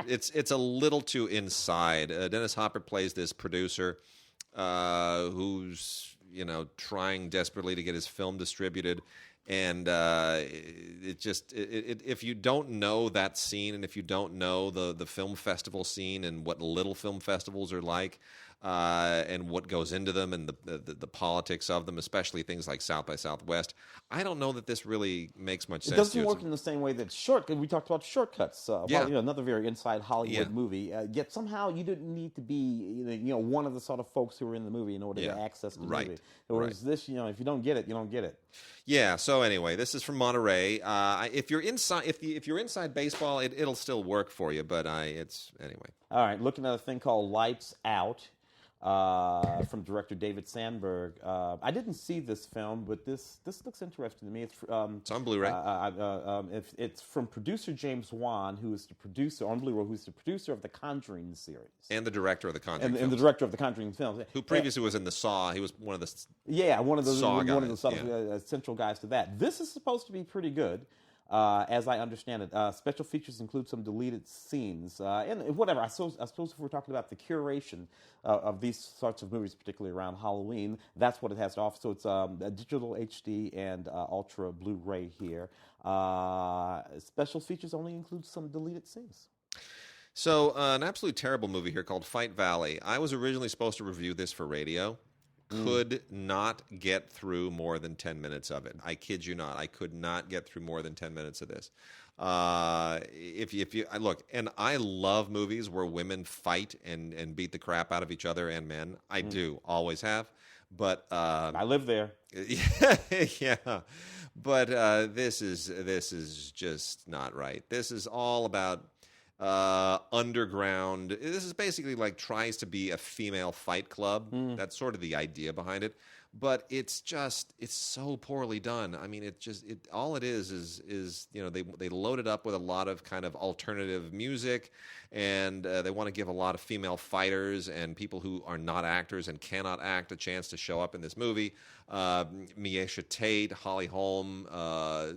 It's a little too inside. Dennis Hopper plays this producer who's trying desperately to get his film distributed, and if you don't know that scene, and if you don't know the film festival scene and what little film festivals are like. And what goes into them, and the politics of them, especially things like South by Southwest. I don't know that this really makes much sense. It doesn't work in the same way that we talked about Shortcuts. Another very inside Hollywood movie. Yet somehow you didn't need to be one of the sort of folks who were in the movie in order to access the movie. Whereas this, if you don't get it, you don't get it. Yeah. So anyway, this is from Monterey. If you're inside baseball, it'll still work for you. But it's anyway. All right. Looking at a thing called Lights Out. From director David Sandberg. I didn't see this film, but this looks interesting to me. It's on Blu-ray. It's from producer James Wan, who is the producer on Blu-ray, who's the producer of the Conjuring series and the director of the Conjuring and the director of the Conjuring films, who previously was in the Saw. He was one of the central guys to that. This is supposed to be pretty good. As I understand it, special features include some deleted scenes and whatever. I suppose if we're talking about the curation of these sorts of movies, particularly around Halloween, that's what it has to offer. So it's a digital HD and Ultra Blu-ray here. Special features only include some deleted scenes. So an absolute terrible movie here called Fight Valley. I was originally supposed to review this for radio. Could not get through more than 10 minutes of it. I kid you not. I could not get through more than 10 minutes of this. If you look, and I love movies where women fight and beat the crap out of each other and men. I do, always have. But I live there. Yeah. But this is just not right. This is all about underground. This is basically tries to be a female fight club. That's sort of the idea behind it, but it's so poorly done. I mean, all it is they load it up with a lot of kind of alternative music, and they want to give a lot of female fighters and people who are not actors and cannot act a chance to show up in this movie. Miesha Tate, Holly Holm,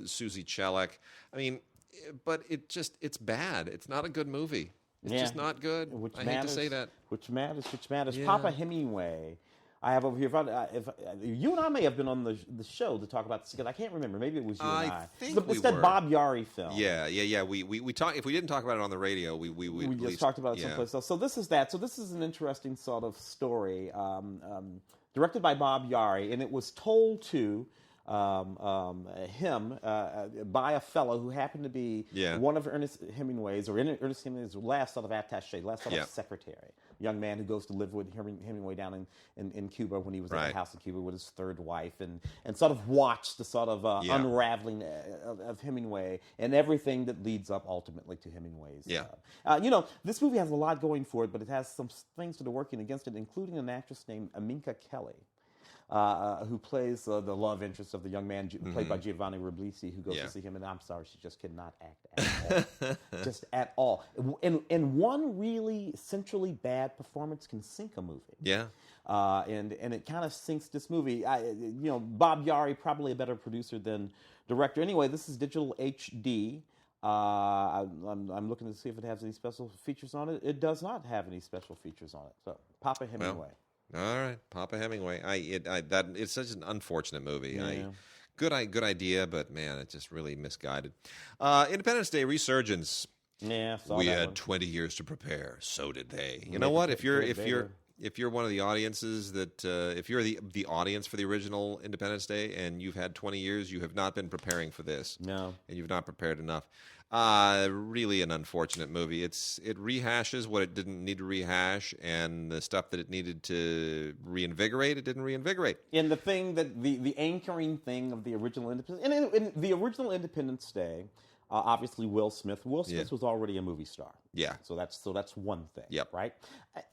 Susie Chelek. I mean, but it's bad. It's not a good movie. It's just not good. Hate to say that. Which matters. Yeah. Papa Hemingway. I have over here. If you and I may have been on the show to talk about this, because I can't remember. Maybe it was you and I. It's that Bob Yari film. Yeah. We talk. If we didn't talk about it on the radio, we just talked about it someplace else. So this is that. So this is an interesting sort of story. directed by Bob Yari, and it was told to him by a fellow who happened to be one of Ernest Hemingway's, or Ernest Hemingway's last sort of attaché, last sort of secretary, a young man who goes to live with Hemingway down in Cuba when he was at the house in Cuba with his third wife, and sort of watched the sort of unraveling of Hemingway and everything that leads up ultimately to Hemingway's. This movie has a lot going for it, but it has some things that are working against it, including an actress named Aminka Kelly. Who plays the love interest of the young man played by Giovanni Ribisi, who goes to see him, and I'm sorry, she just cannot act at all. Just at all. And one really centrally bad performance can sink a movie. Yeah. And it kind of sinks this movie. Bob Yari, probably a better producer than director. Anyway, this is digital HD. I'm looking to see if it has any special features on it. It does not have any special features on it. So, Papa Hemingway. Well. All right, Papa Hemingway. It's such an unfortunate movie. Yeah. Good idea, but man, it's just really misguided. Independence Day Resurgence. Yeah, we had 20 years to prepare. So did they. You know what? If you're one of the audiences that if you're the audience for the original Independence Day and you've had 20 years, you have not been preparing for this. No, and you've not prepared enough. Really an unfortunate movie. It rehashes what it didn't need to rehash, and the stuff that it needed to reinvigorate, it didn't reinvigorate. And the thing that the anchoring thing of the original Independence, and in the original Independence Day, obviously Will Smith. Will Smith was already a movie star. Yeah. So that's one thing. Yep. Right.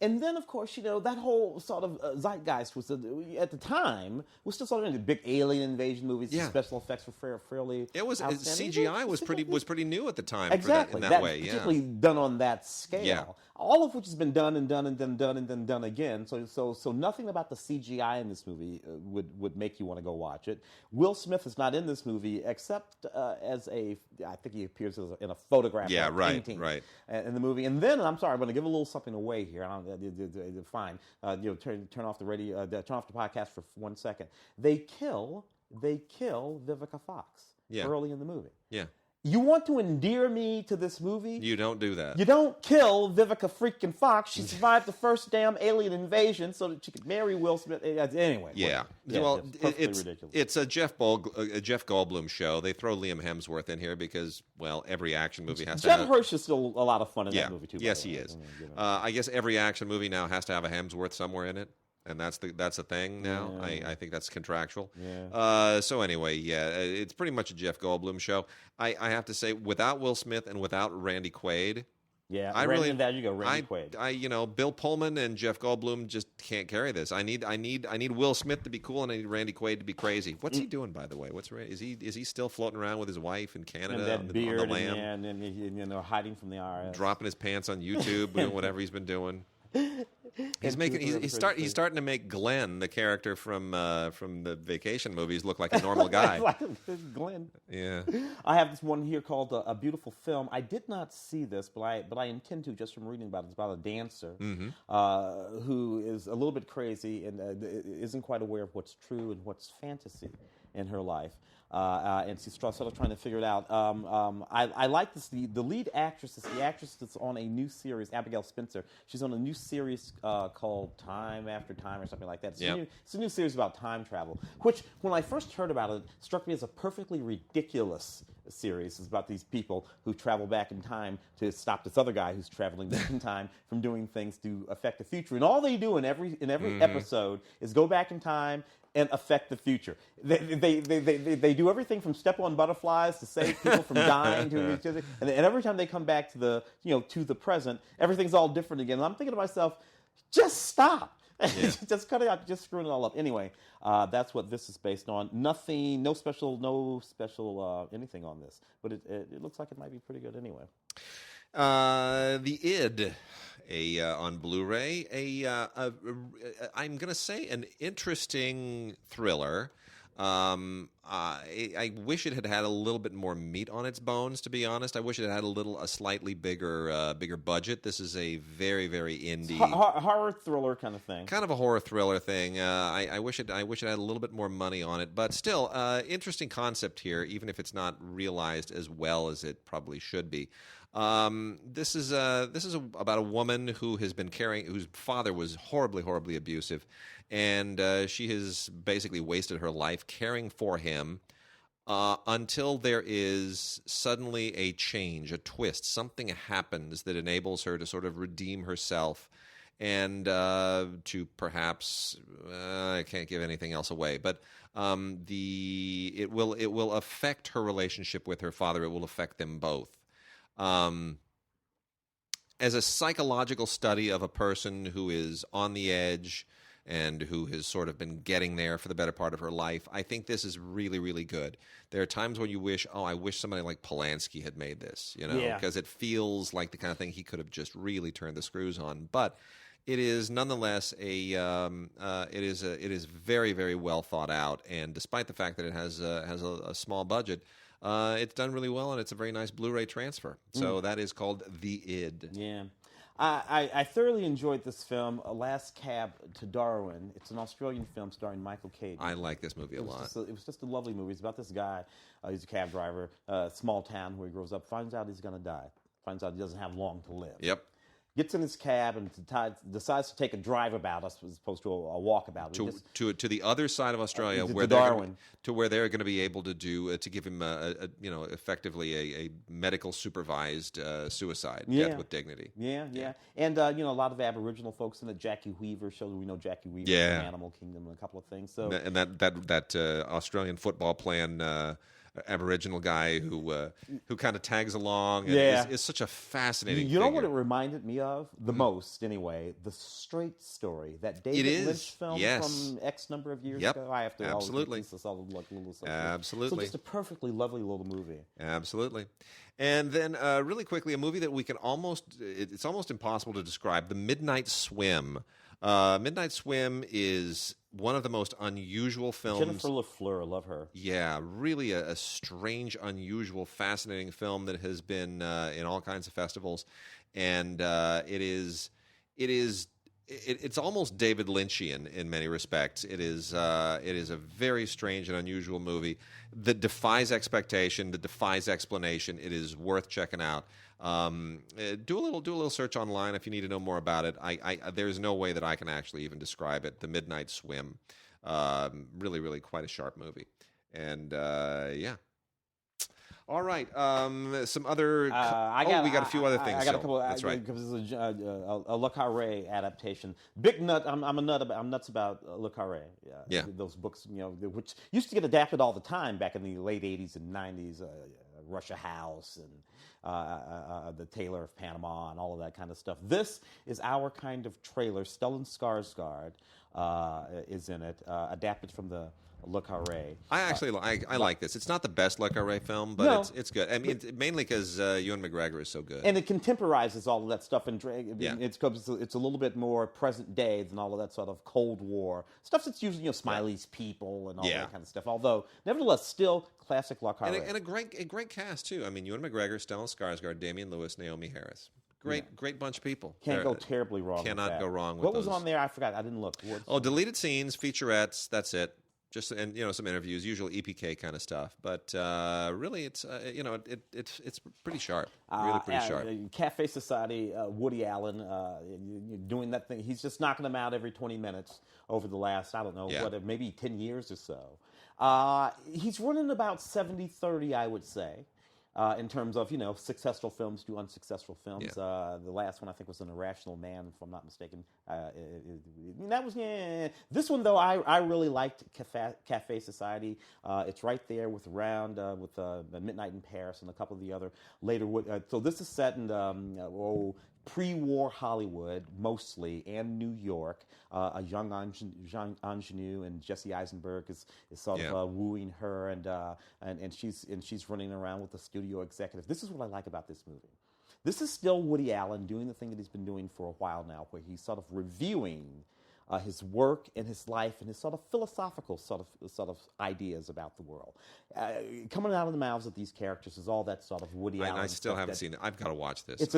And then of course that whole sort of zeitgeist was at the time was still sort of into big alien invasion movies. Yeah. Special effects were fairly. It was CGI was pretty new at the time. Exactly. For that way. Particularly done on that scale. Yeah. All of which has been done and done and then done and then done again. So nothing about the CGI in this movie would make you want to go watch it. Will Smith is not in this movie except as I think he appears in a photograph. Yeah, painting in the movie. And then I'm sorry, I'm going to give a little something away here. Fine. Turn off the radio. Turn off the podcast for 1 second. They kill Vivica Fox early in the movie. Yeah. You want to endear me to this movie? You don't do that. You don't kill Vivica freaking Fox. She survived the first damn alien invasion so that she could marry Will Smith. Anyway. Yeah. Well, it's ridiculous. It's a Jeff Goldblum show. They throw Liam Hemsworth in here because, well, every action movie has to have... Jeff Hirsch is still a lot of fun in that movie, too. Yes, he is. I guess every action movie now has to have a Hemsworth somewhere in it. And that's a thing now. Yeah. I think that's contractual. Yeah. So anyway, it's pretty much a Jeff Goldblum show. I have to say, without Will Smith and without Randy Quaid, Randy Quaid. Bill Pullman and Jeff Goldblum just can't carry this. I need Will Smith to be cool, and I need Randy Quaid to be crazy. What's he doing, by the way? Is he still floating around with his wife in Canada on the lam? And hiding from the IRS, dropping his pants on YouTube, doing whatever he's been doing. He's starting to make Glenn, the character from the vacation movies, look like a normal guy. Glenn. Yeah. I have this one here called A Beautiful Film. I did not see this, but I intend to just from reading about it. It's about a dancer who is a little bit crazy and isn't quite aware of what's true and what's fantasy in her life. And she's sort of trying to figure it out. I like this. The lead actress is the actress that's on a new series, Abigail Spencer. She's on a new series called Time After Time or something like that. It's a new series about time travel, which, when I first heard about it, struck me as a perfectly ridiculous series. It's about these people who travel back in time to stop this other guy who's traveling back in time from doing things to affect the future. And all they do in every episode is go back in time and affect the future. They do everything from step on butterflies to save people from dying to each other, and every time they come back to the present, everything's all different again. And I'm thinking to myself, just stop. Yeah. Just cut it out. Just screwing it all up. Anyway, that's what this is based on. Nothing, no special anything on this, but it looks like it might be pretty good anyway. The Id. On Blu-ray, I'm going to say an interesting thriller. I wish it had had a little bit more meat on its bones. To be honest, I wish it had a slightly bigger budget. This is a very, very indie horror thriller kind of thing. Kind of a horror thriller thing. I wish it had a little bit more money on it, but still, interesting concept here, even if it's not realized as well as it probably should be. This is about a woman who has been whose father was horribly, horribly abusive, and she has basically wasted her life caring for him until there is suddenly a change, a twist. Something happens that enables her to sort of redeem herself and to perhaps I can't give anything else away, but it will affect her relationship with her father. It will affect them both. As a psychological study of a person who is on the edge and who has sort of been getting there for the better part of her life, I think this is really, really good. There are times when you wish, I wish somebody like Polanski had made this, because it feels like the kind of thing he could have just really turned the screws on. But it is nonetheless it is very, very well thought out, and despite the fact that it has a small budget, it's done really well, and it's a very nice Blu-ray transfer. So that is called The Id. Yeah. I thoroughly enjoyed this film, A Last Cab to Darwin. It's an Australian film starring Michael Caine. I like this movie a lot. It was just a lovely movie. It's about this guy, he's a cab driver, small town where he grows up, finds out he's going to die, finds out he doesn't have long to live. Yep. Gets in his cab and decides to take a drive about us as opposed to a walkabout. To the other side of Australia, where Darwin, where they're going to be able to do to give him effectively a medical supervised suicide, death with dignity. Yeah. And a lot of Aboriginal folks in it. Jackie Weaver shows we know Jackie Weaver from Animal Kingdom and a couple of things. So and that Australian football playing Aboriginal guy who kind of tags along and is such a fascinating figure. What it reminded me of the most, anyway? The Straight Story, that David Lynch film from X number of years ago. I have to always make this all like little something. Absolutely. So just a perfectly lovely little movie. Absolutely. And then really quickly, a movie that we can it's almost impossible to describe, The Midnight Swim. Midnight Swim is one of the most unusual films. Jennifer LaFleur, I love her. Yeah, really a strange, unusual, fascinating film that has been in all kinds of festivals, and it's almost David Lynchian in many respects. It is a very strange and unusual movie that defies expectation, that defies explanation. It is worth checking out. Do a little search online if you need to know more about it. There's no way that I can actually even describe it. The Midnight Swim, really, really quite a sharp movie, and yeah. All right. Some other. We got a few other things. I got a couple. That's right. Because this is a Le Carre adaptation. Big nut. I'm nuts about Le Carre. Yeah. Those books, which used to get adapted all the time back in the late '80s and '90s. Russia House and the Tailor of Panama and all of that kind of stuff. This is our kind of trailer. Stellan Skarsgård is in it, adapted from the Le Carre. I like this. It's not the best Le Carre film, but it's good. I mean, mainly because Ewan McGregor is so good. And it contemporizes all of that stuff. And it's a little bit more present day than all of that sort of Cold War stuff that's using Smiley's people and all that kind of stuff. Although, nevertheless, still classic Le Carre. And a great cast, too. I mean, Ewan McGregor, Stellan Skarsgård, Damian Lewis, Naomi Harris. Great bunch of people. Can't go terribly wrong with that. Cannot go wrong with What was on there? I forgot. I didn't look. Deleted scenes, featurettes, that's it. Just some interviews, usual EPK kind of stuff, but really, it's it's pretty sharp, really pretty sharp. Cafe Society, Woody Allen doing that thing. He's just knocking them out every 20 minutes over the last maybe 10 years or so. He's running about 70-30, I would say. In terms of, successful films to unsuccessful films. Yeah. The last one, I think, was An Irrational Man, if I'm not mistaken. That was, This one, though, I really liked Cafe Society. It's right there with Midnight in Paris and a couple of the other later. So this is set in pre-war Hollywood, mostly, and New York. A young ingenue, and Jesse Eisenberg is sort of wooing her, and she's running around with the studio executive. This is what I like about this movie. This is still Woody Allen doing the thing that he's been doing for a while now, where he's sort of reviewing his work and his life and his sort of philosophical sort of ideas about the world. Coming out of the mouths of these characters is all that sort of Woody Allen. I still haven't seen it. I've got to watch this. It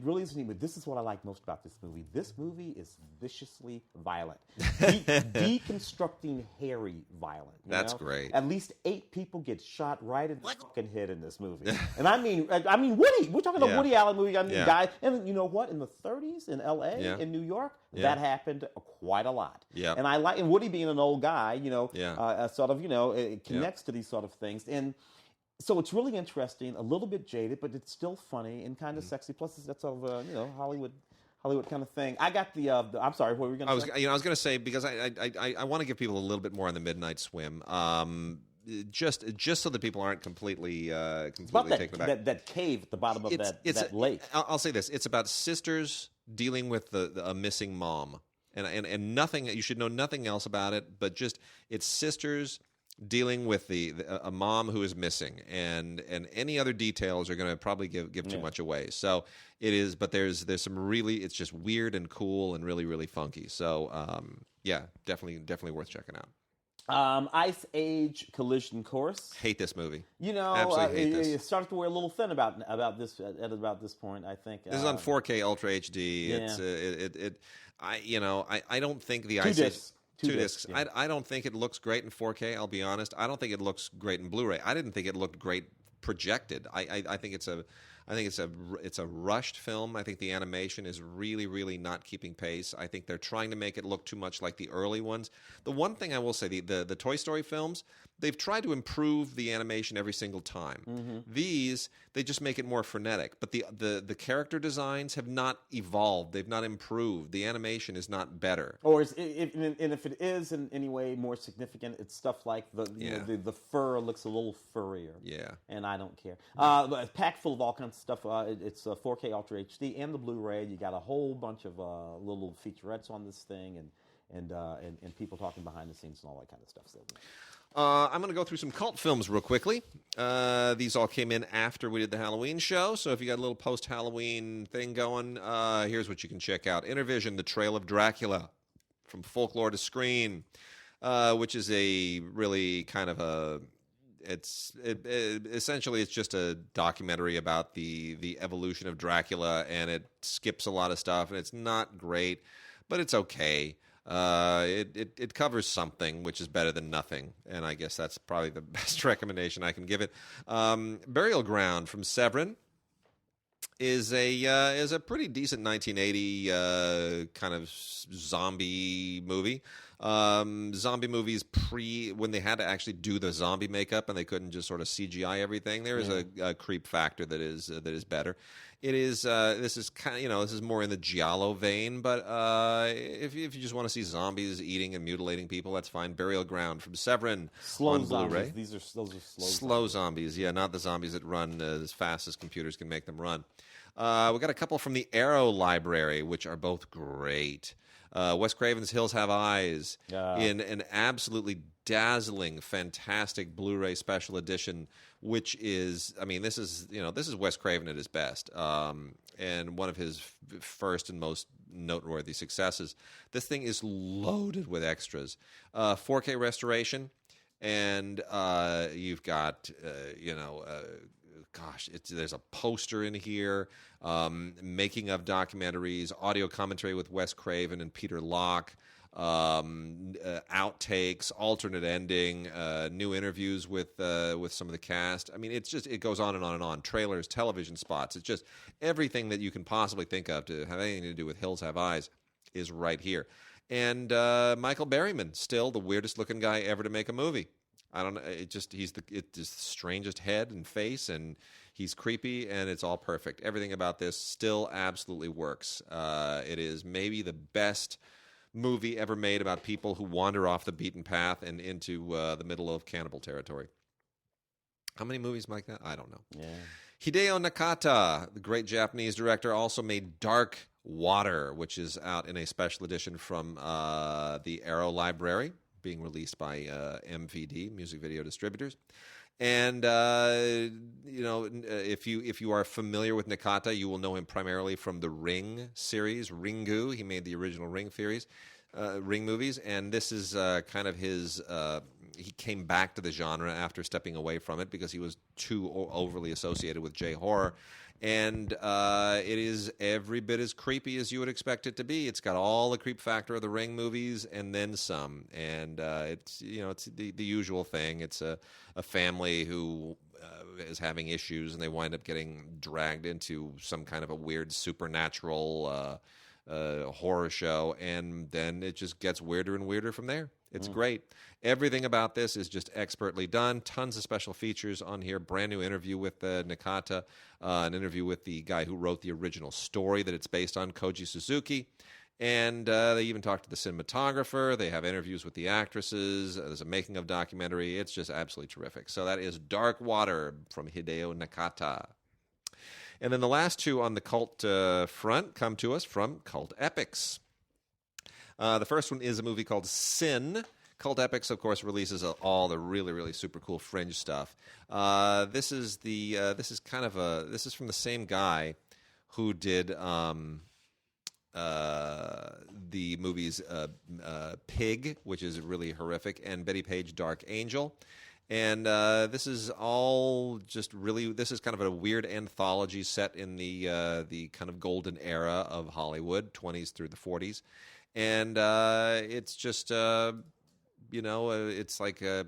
really is neat, but this is what I like most about this movie. This movie is viciously violent, deconstructing hairy violent. That's great. At least 8 people get shot right in the fucking head in this movie, and I mean Woody. We're talking about Woody Allen movie. I mean, guys, and you know what? In the 30s in L.A. in New York, that happened quite a lot. Yeah, and I like, and Woody being an old guy, sort of, it connects to these sort of things, and so it's really interesting. A little bit jaded, but it's still funny and kind of sexy. Plus, it's that sort of Hollywood kind of thing. I got the I'm sorry, what were we going to say? I was going to say, because I want to give people a little bit more on the Midnight Swim. Just so that people aren't completely taken aback. That cave at the bottom of that lake. I'll say this: it's about sisters dealing with a missing mom, and nothing. You should know nothing else about it, but just it's sisters dealing with a mom who is missing, and any other details are going to probably give too much away. So it is, but there's some really, it's just weird and cool and really, really funky. So definitely worth checking out. Ice Age Collision Course. Hate this movie. Absolutely hate this. It starts to wear a little thin about this at about this point, I think. This is on 4K Ultra HD. Yeah. I don't think the Ice Age... Two discs. Yeah. I don't think it looks great in 4K, I'll be honest. I don't think it looks great in Blu-ray. I didn't think it looked great projected. I think it's a rushed film. I think the animation is really, really not keeping pace. I think they're trying to make it look too much like the early ones. The one thing I will say, the Toy Story films, they've tried to improve the animation every single time. Mm-hmm. These, they just make it more frenetic. But the character designs have not evolved. They've not improved. The animation is not better. Or if it is in any way more significant, it's stuff like the fur looks a little furrier. Yeah. And I don't care. But it's packed full of all kinds of stuff. It's 4K Ultra HD and the Blu-ray. You got a whole bunch of little featurettes on this thing and people talking behind the scenes and all that kind of stuff. So, I'm going to go through some cult films real quickly. These all came in after we did the Halloween show, so if you got a little post-Halloween thing going, here's what you can check out. Intervision, The Trail of Dracula, From Folklore to Screen, which is a really kind of essentially it's just a documentary about the evolution of Dracula, and it skips a lot of stuff, and it's not great, but it's okay. It covers something, which is better than nothing, and I guess that's probably the best recommendation I can give it. Burial Ground from Severin is a pretty decent 1980 kind of zombie movie. Zombie movies when they had to actually do the zombie makeup and they couldn't just sort of CGI everything. There is a creep factor that is better. It is this is kind of, this is more in the giallo vein, but if you just want to see zombies eating and mutilating people, that's fine. Burial Ground from Severin on Blu-ray. Those are slow zombies. Yeah, not the zombies that run as fast as computers can make them run. We got a couple from the Arrow library, which are both great. Wes Craven's Hills Have Eyes in an absolutely dazzling, fantastic Blu-ray special edition, which is, this is Wes Craven at his best, and one of his first and most noteworthy successes. This thing is loaded with extras, 4K restoration, and you've got there's a poster in here, making of documentaries, audio commentary with Wes Craven and Peter Locke, outtakes, alternate ending, new interviews with some of the cast. It goes on and on and on. Trailers, television spots. It's just everything that you can possibly think of to have anything to do with Hills Have Eyes is right here. And Michael Berryman, still the weirdest looking guy ever to make a movie. I don't know. He's the strangest head and face, and he's creepy, and it's all perfect. Everything about this still absolutely works. It is maybe the best movie ever made about people who wander off the beaten path and into the middle of cannibal territory. How many movies like that? I don't know. Yeah. Hideo Nakata, the great Japanese director, also made Dark Water, which is out in a special edition from the Arrow Library, being released by MVD, Music Video Distributors. And if you are familiar with Nakata, you will know him primarily from the Ring series, Ringu. He made the original Ring series. Ring movies, and this is kind of his. He came back to the genre after stepping away from it because he was too overly associated with J-horror. And it is every bit as creepy as you would expect it to be. It's got all the creep factor of the Ring movies and then some. And it's the usual thing. It's a family who is having issues, and they wind up getting dragged into some kind of a weird supernatural horror show, and then it just gets weirder and weirder from there. It's great. Everything about this is just expertly done. Tons of special features on here. Brand new interview with Nakata, an interview with the guy who wrote the original story that it's based on, Koji Suzuki. And they even talk to the cinematographer. They have interviews with the actresses. There's a making of documentary. It's just absolutely terrific. So that is Dark Water from Hideo Nakata. And then the last two on the cult front come to us from Cult Epics. The first one is a movie called Sin. Cult Epics, of course, releases all the really, really super cool fringe stuff. This is from the same guy who did the movies Pig, which is really horrific, and Bettie Page Dark Angel. And this is all just really, this is kind of a weird anthology set in the kind of golden era of Hollywood, 20s through the 40s. And it's just, it's like I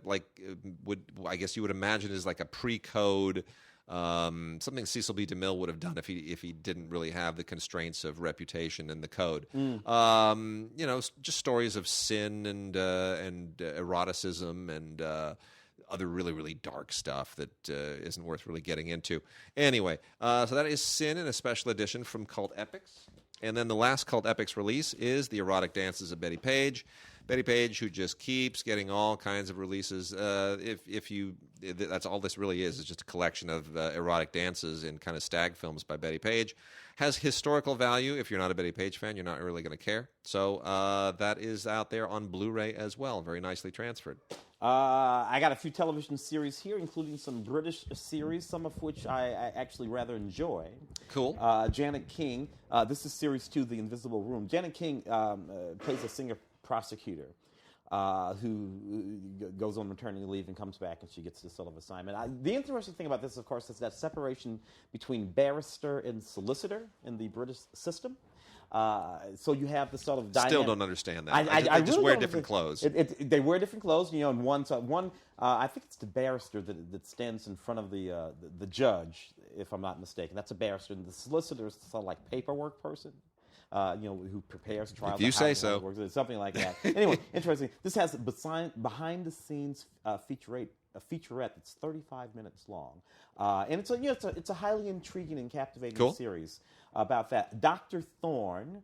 guess you would imagine is like a pre-code, something Cecil B. DeMille would have done if he didn't really have the constraints of reputation and the code. Just stories of sin and eroticism and other really, really dark stuff that isn't worth really getting into. Anyway, so that is Sin in a special edition from Cult Epics. And then the last Cult Epics release is The Erotic Dances of Bettie Page. Bettie Page, who just keeps getting all kinds of releases. That's all this really is just a collection of erotic dances in kind of stag films by Bettie Page. Has historical value. If you're not a Bettie Page fan, you're not really going to care. So that is out there on Blu-ray as well, very nicely transferred. I got a few television series here, including some British series, some of which I actually rather enjoy. Cool. Janet King. This is series 2, The Invisible Room. Janet King plays a singer prosecutor who goes on maternity leave and comes back, and she gets this sort of assignment. The interesting thing about this, of course, is that separation between barrister and solicitor in the British system. So you have the sort of dynamic. Still don't understand that. I just wear different clothes. They wear different clothes, and one I think it's the barrister that stands in front of the judge, if I'm not mistaken. That's a barrister, and the solicitor is sort of like paperwork person. Who prepares trials. If you say so. Something like that. Anyway, interesting. This has behind-the-scenes featurette that's 35 minutes long, and it's a highly intriguing and captivating series about that. Dr. Thorne,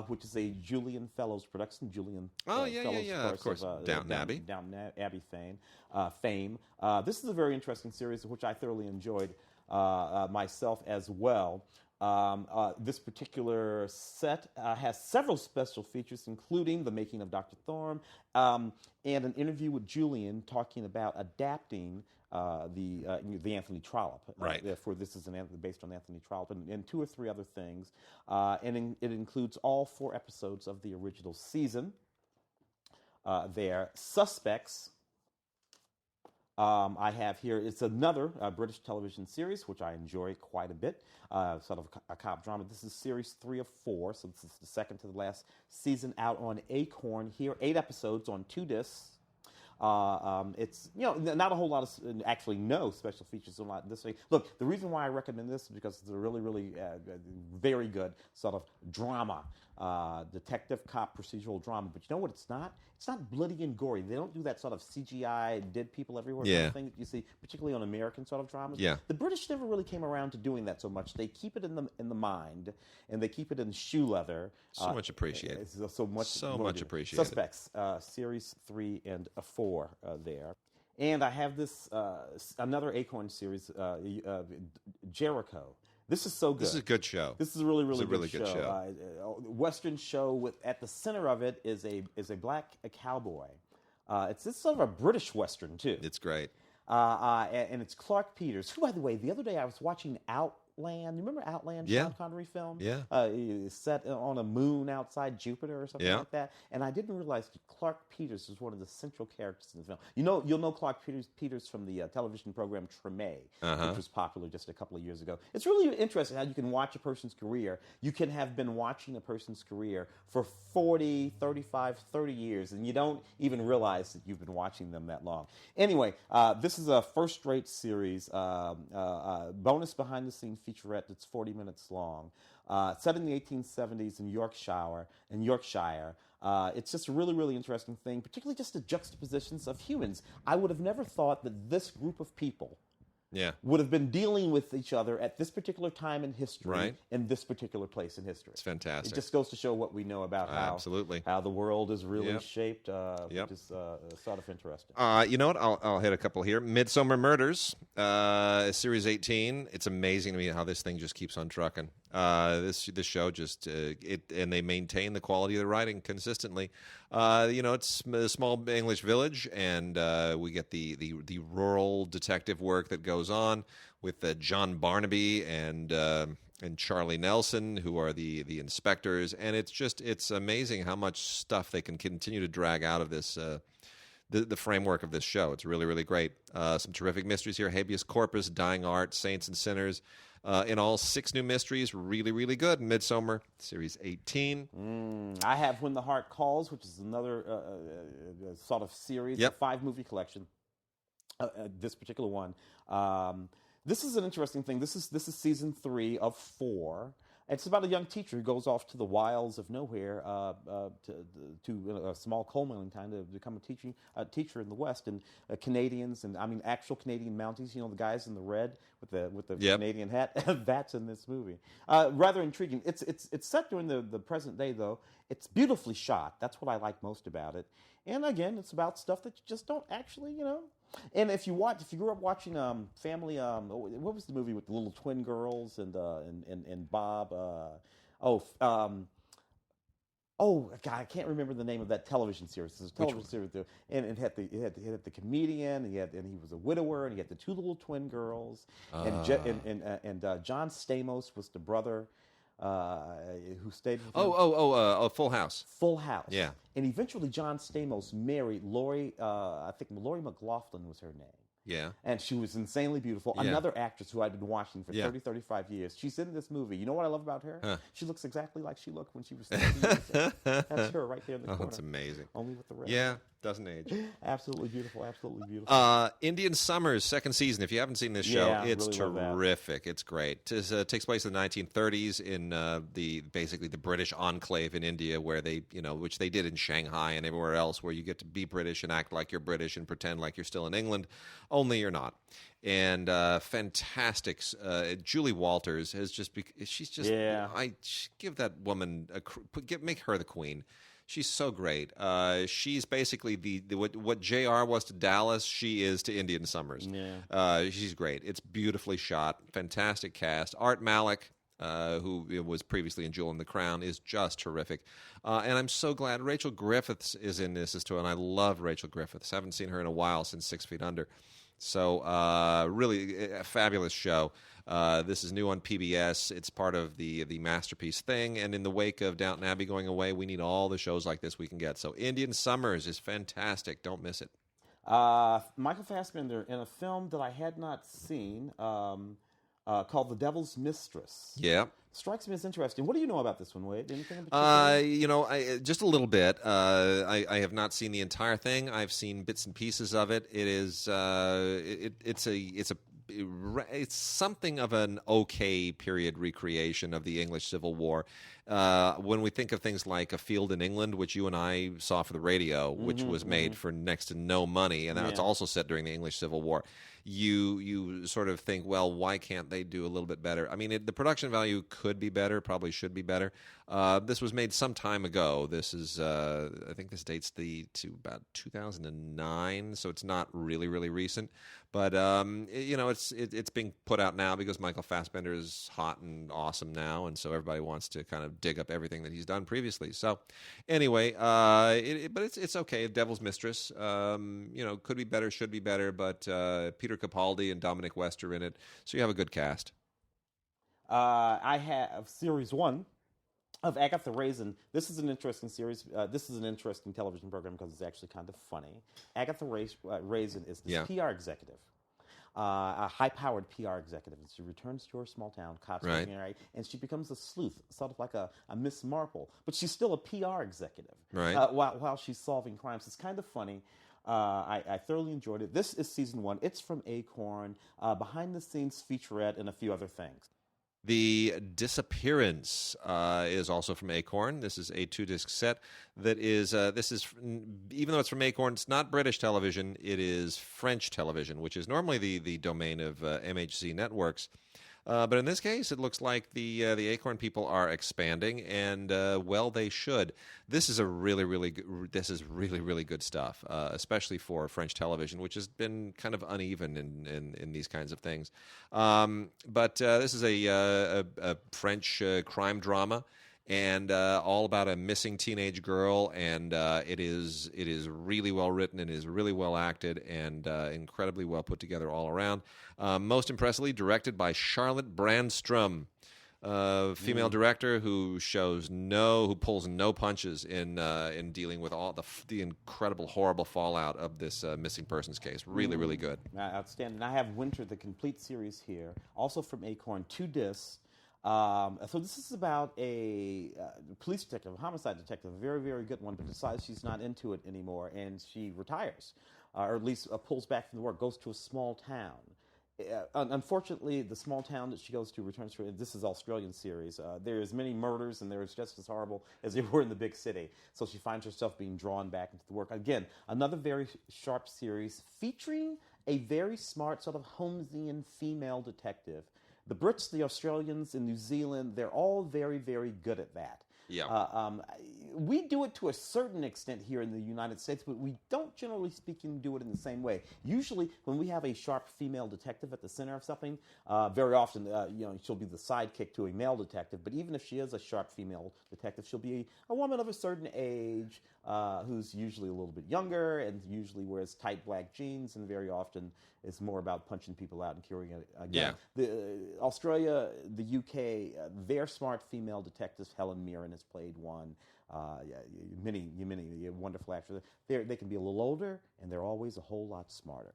which is a Julian Fellows production. Julian Fellows, of course. Downton Abbey. Downton Abbey fame. This is a very interesting series, which I thoroughly enjoyed myself as well. This particular set has several special features, including the making of Dr. Thorne and an interview with Julian talking about adapting the Anthony Trollope. Right. Therefore, this is based on Anthony Trollope, and 2 or 3 other things. And it includes all 4 episodes of the original season. There, Suspects. I have here, it's another British television series, which I enjoy quite a bit, sort of a cop drama. This is series 3 of 4, so this is the second to the last season out on Acorn here. 8 episodes on 2 discs. It's, not a whole lot of, actually no special features on this thing. Look, the reason why I recommend this is because it's a really, really very good sort of drama, detective cop procedural drama. But you know what it's not? It's not bloody and gory. They don't do that sort of CGI dead people everywhere kind of thing that you see, particularly on American sort of dramas. Yeah. The British never really came around to doing that so much. They keep it in the mind, and they keep it in shoe leather. So much appreciated. So much appreciated. Suspects, series 3 and 4 there. And I have this another Acorn series, Jericho. This is so good. This is a good show. This is a really, really, good show. Western show at the center of it is a black cowboy. It's sort of a British Western too. It's great. And it's Clark Peters, who, by the way, the other day I was watching Outland. You remember Outland, Yeah. Sean Connery film? Yeah. It's set on a moon outside Jupiter or something like that. And I didn't realize that Clark Peters was one of the central characters in the film. You'll know Clark Peters from the television program Treme, which was popular just a couple of years ago. It's really interesting how you can watch a person's career. You can have been watching a person's career for 40, 35, 30 years, and you don't even realize that you've been watching them that long. Anyway, this is a first-rate series, bonus behind-the-scenes featurette that's 40 minutes long, set in the 1870s in Yorkshire. It's just a really, really interesting thing, particularly just the juxtapositions of humans. I would have never thought that this group of people would have been dealing with each other at this particular time in history, in this particular place in history. It's fantastic. It just goes to show what we know about how the world is really shaped, which is sort of interesting. You know what? I'll hit a couple here. Midsomer Murders, Series 18. It's amazing to me how this thing just keeps on trucking. This show just and they maintain the quality of the writing consistently. It's a small English village, and we get the rural detective work that goes on with John Barnaby and Charlie Nelson, who are the inspectors, and it's amazing how much stuff they can continue to drag out of this. The framework of this show. It's really, really great. Some terrific mysteries here. Habeas Corpus, Dying Art, Saints and Sinners. In all, 6 new mysteries. Really, really good. Midsomer, Series 18. I have When the Heart Calls, which is another sort of series, a 5-movie collection. This particular one. This is an interesting thing. This is season 3 of 4. It's about a young teacher who goes off to the wilds of nowhere to a small coal mining town to become a teacher in the West. And Canadians, and I mean actual Canadian Mounties, the guys in the red with the Canadian hat, that's in this movie. Rather intriguing. It's set during the present day, though. It's beautifully shot. That's what I like most about it. And again, it's about stuff that you just don't actually, And if you grew up watching Family, what was the movie with the little twin girls and Bob? God, I can't remember the name of that television series. It was a television series, and it had the comedian, and he was a widower, and he had the 2 little twin girls, and John Stamos was the brother. Who stayed with him. Full House. Full House. Yeah. And eventually John Stamos married Lori, I think Lori McLaughlin was her name. Yeah. And she was insanely beautiful. Yeah. Another actress who I'd been watching for 30, 35 years. She's in this movie. You know what I love about her? Huh. She looks exactly like she looked when she was 30 years old. That's her right there in the corner. That's amazing. Only with the red. Yeah. Doesn't age. Absolutely beautiful. Absolutely beautiful. Indian Summers, 2nd season. If you haven't seen this show, it's really terrific. It's great. It takes place in the 1930s in basically the British enclave in India, where they, which they did in Shanghai and everywhere else, where you get to be British and act like you're British and pretend like you're still in England, only you're not. And fantastic. Julie Walters has she's just. Yeah. I give that woman make her the queen. She's so great. She's basically what JR was to Dallas, she is to Indian Summers. Yeah. She's great. It's beautifully shot. Fantastic cast. Art Malik, who was previously in Jewel and the Crown, is just terrific. And I'm so glad Rachel Griffiths is in this as well. And I love Rachel Griffiths. Haven't seen her in a while since 6 Feet Under. So really a fabulous show. This is new on PBS. It's part of the Masterpiece thing. And in the wake of Downton Abbey going away, we need all the shows like this we can get. So Indian Summers is fantastic. Don't miss it. Michael Fassbender in a film that I had not seen called The Devil's Mistress. Yeah. Strikes me as interesting. What do you know about this one, Wade? Anything in particular? Just a little bit. I have not seen the entire thing. I've seen bits and pieces of it. It is it's something of an okay period recreation of the English Civil War. When we think of things like A Field in England, which you and I saw for the radio, which was made for next to no money, and that's also set during the English Civil War, you sort of think, well, why can't they do a little bit better? I mean, the production value could be better, probably should be better. This was made some time ago. This is, I think this dates to about 2009, so it's not really, really recent. But it's being put out now because Michael Fassbender is hot and awesome now, and so everybody wants to kind of dig up everything that he's done previously. So anyway, but it's okay. Devil's Mistress, could be better, should be better, but Peter Capaldi and Dominic West are in it, so you have a good cast. I have series 1 of Agatha Raisin. This is an interesting series. This is an interesting television program because it's actually kind of funny. Agatha Raisin is this PR executive, a high-powered PR executive. And she returns to her small town, right, and she becomes a sleuth, sort of like a Miss Marple. But she's still a PR executive while she's solving crimes. It's kind of funny. I thoroughly enjoyed it. This is season 1. It's from Acorn, behind-the-scenes featurette, and a few other things. The Disappearance is also from Acorn. This is a 2-disc set that is, even though it's from Acorn, it's not British television, it is French television, which is normally the domain of MHC Networks. But in this case, it looks like the Acorn people are expanding, and well, they should. This is really, really good stuff, especially for French television, which has been kind of uneven in these kinds of things. But this is a French crime drama. And all about a missing teenage girl, and it is really well written and is really well acted and incredibly well put together all around. Most impressively, directed by Charlotte Brandstrom, female director who pulls no punches in dealing with all the incredible, horrible fallout of this missing persons case. Really good. Outstanding. I have Winter, the complete series here, also from Acorn, 2 discs. So this is about a police detective, a homicide detective, a very, very good one, but decides she's not into it anymore, and she retires, or at least pulls back from the work, goes to a small town. Unfortunately, the small town that she goes to returns to, this is Australian series, there's many murders, and they're just as horrible as they were in the big city. So she finds herself being drawn back into the work. Again, another very sharp series featuring a very smart, sort of Holmesian female detective. The Brits, the Australians, and New Zealand, they're all very, very good at that. Yeah. We do it to a certain extent here in the United States, but we don't, generally speaking, do it in the same way. Usually, when we have a sharp female detective at the center of something, very often, she'll be the sidekick to a male detective. But even if she is a sharp female detective, she'll be a woman of a certain age who's usually a little bit younger and usually wears tight black jeans, and very often it's more about punching people out and curing it again. Yeah. Australia, the UK, their smart female detectives, Helen Mirren has played one. Many wonderful actors. They can be a little older, and they're always a whole lot smarter.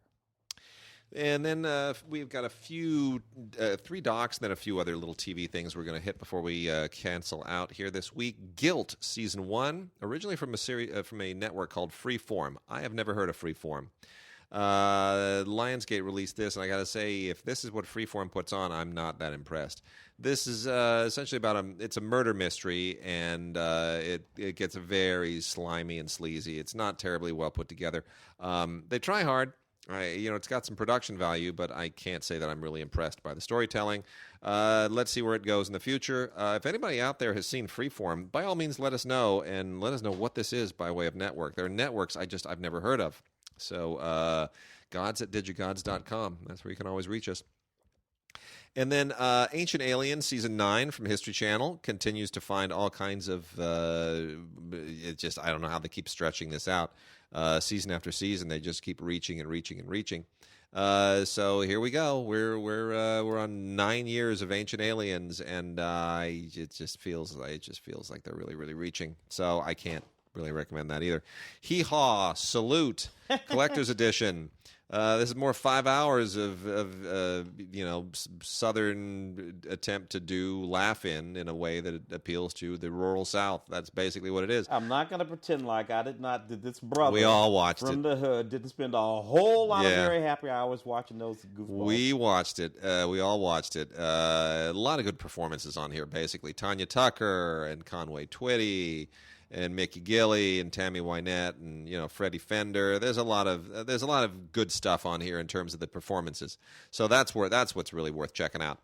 And then we've got a few, 3 docs, and then a few other little TV things we're going to hit before we cancel out here this week. Guilt, Season 1, originally from a series from a network called Freeform. I have never heard of Freeform. Lionsgate released this, and I got to say, if this is what Freeform puts on, I'm not that impressed. This is essentially about it's a murder mystery, and it gets very slimy and sleazy. It's not terribly well put together. They try hard. It's got some production value, but I can't say that I'm really impressed by the storytelling. Let's see where it goes in the future. If anybody out there has seen Freeform, by all means, let us know, and let us know what this is by way of network. There are networks I've never heard of. So gods at DigiGods.com. That's where you can always reach us. And then Ancient Aliens Season 9 from History Channel continues to find all kinds of I don't know how they keep stretching this out. Season after season, they just keep reaching and reaching and reaching. So here we go. We're on 9 years of Ancient Aliens, and it just feels like they're really, really reaching. So I can't really recommend that either. Hee Haw, Salute, Collector's Edition. This is more 5 hours of Southern attempt to do laugh-in a way that it appeals to the rural South. That's basically what it is. I'm not going to pretend like I did this brother. We all watched from the hood didn't spend a whole lot of very happy hours watching those goofballs. We watched it. We all watched it. A lot of good performances on here, basically. Tanya Tucker and Conway Twitty and Mickey Gilley and Tammy Wynette and Freddie Fender. There's a lot of good stuff on here in terms of the performances. So that's what's really worth checking out.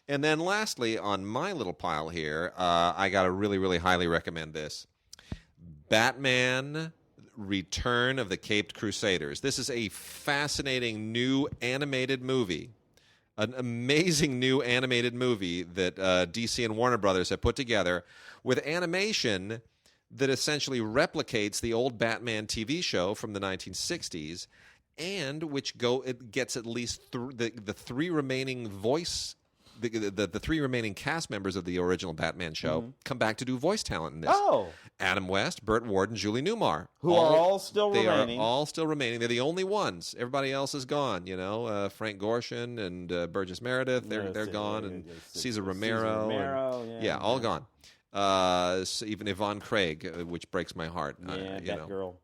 And then lastly, on my little pile here, I got to really, really highly recommend this. Batman: Return of the Caped Crusaders. This is a fascinating new animated movie. An amazing new animated movie that DC and Warner Brothers have put together with animation that essentially replicates the old Batman TV show from the 1960s, and which it gets at least the 3 remaining voice the three remaining cast members of the original Batman show come back to do voice talent in this. Oh. Adam West, Burt Ward, and Julie Newmar. Who are all still remaining. They are all still remaining. They're the only ones. Everybody else is gone, Frank Gorshin and Burgess Meredith, they're gone. And Cesar Romero. Yeah, all gone. So even Yvonne Craig, which breaks my heart. That girl.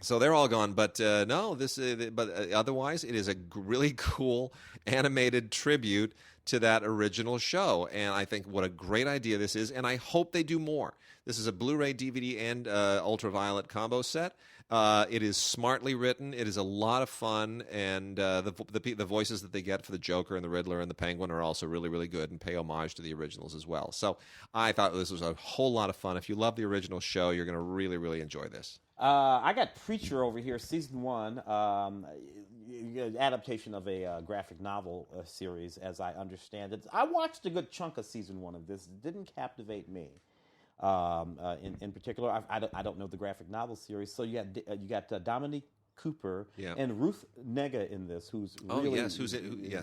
So they're all gone, but otherwise, it is a really cool animated tribute to that original show, and I think what a great idea this is, and I hope they do more. This is a Blu-ray, DVD, and ultraviolet combo set. It is smartly written. It is a lot of fun, and the voices that they get for the Joker and the Riddler and the Penguin are also really, really good and pay homage to the originals as well. So I thought this was a whole lot of fun. If you love the original show, you're going to really, really enjoy this. I got Preacher over here, season 1, adaptation of a graphic novel series, as I understand it. I watched a good chunk of season 1 of this. It didn't captivate me. In particular, I don't know the graphic novel series. So you got Dominique Cooper and Ruth Negga in this, who's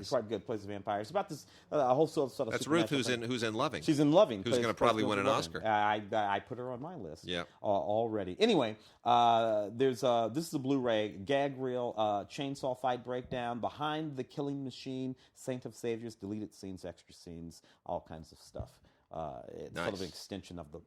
quite good. Plays a vampire. It's about this a whole sort of. That's Ruth, who's in Loving. She's in Loving. Who's going to probably win an Oscar? I put her on my list. Already. Anyway, this is a Blu-ray gag reel, chainsaw fight breakdown, Behind the Killing Machine, Saint of Saviors, deleted scenes, extra scenes, all kinds of stuff. It's sort of an extension of the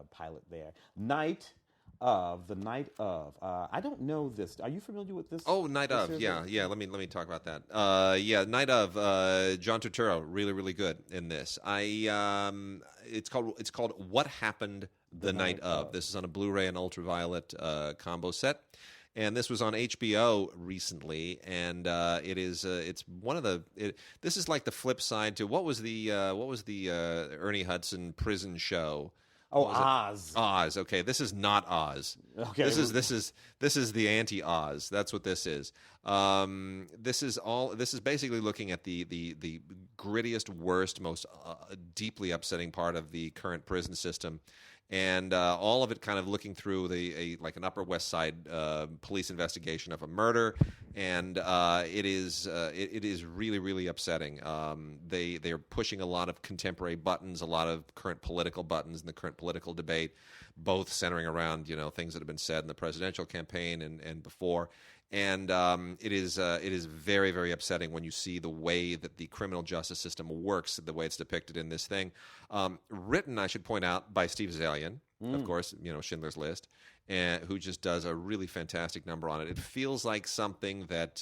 pilot there. Night of. I don't know this. Are you familiar with this? Oh, Night of. Yeah. Let me talk about that. Night of. John Turturro, really, really good in this. It's called What Happened the Night of. This is on a Blu-ray and ultraviolet combo set. And this was on HBO recently, and it's one of the. This is like the flip side to what was the Ernie Hudson prison show? Oh, Oz. Oz. Okay, this is not Oz. Okay, this is the anti-Oz. That's what this is. This is basically looking at the grittiest, worst, most deeply upsetting part of the current prison system. And all of it kind of looking through like an Upper West Side police investigation of a murder, and it is really, really upsetting. They're pushing a lot of contemporary buttons, a lot of current political buttons in the current political debate, both centering around things that have been said in the presidential campaign and before. And it is very, very upsetting when you see the way that the criminal justice system works, the way it's depicted in this thing. Written, I should point out, by Steve Zalian, of course, Schindler's List, and who just does a really fantastic number on it. It feels like something that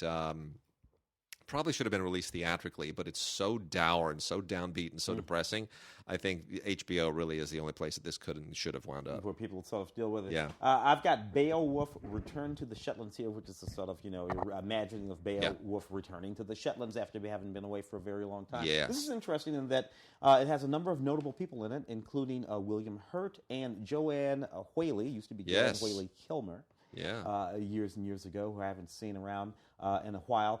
probably should have been released theatrically, but it's so dour and so downbeat and so depressing. I think HBO really is the only place that this could and should have wound up. Where people sort of deal with it. Yeah. I've got Beowulf Return to the Shetlands here, which is a sort of, imagining of Beowulf returning to the Shetlands after we haven't been away for a very long time. Yes. This is interesting in that it has a number of notable people in it, including William Hurt and Joanne Whaley, used to be Joanne Whaley Kilmer. Yeah. Years and years ago, who I haven't seen around in a while.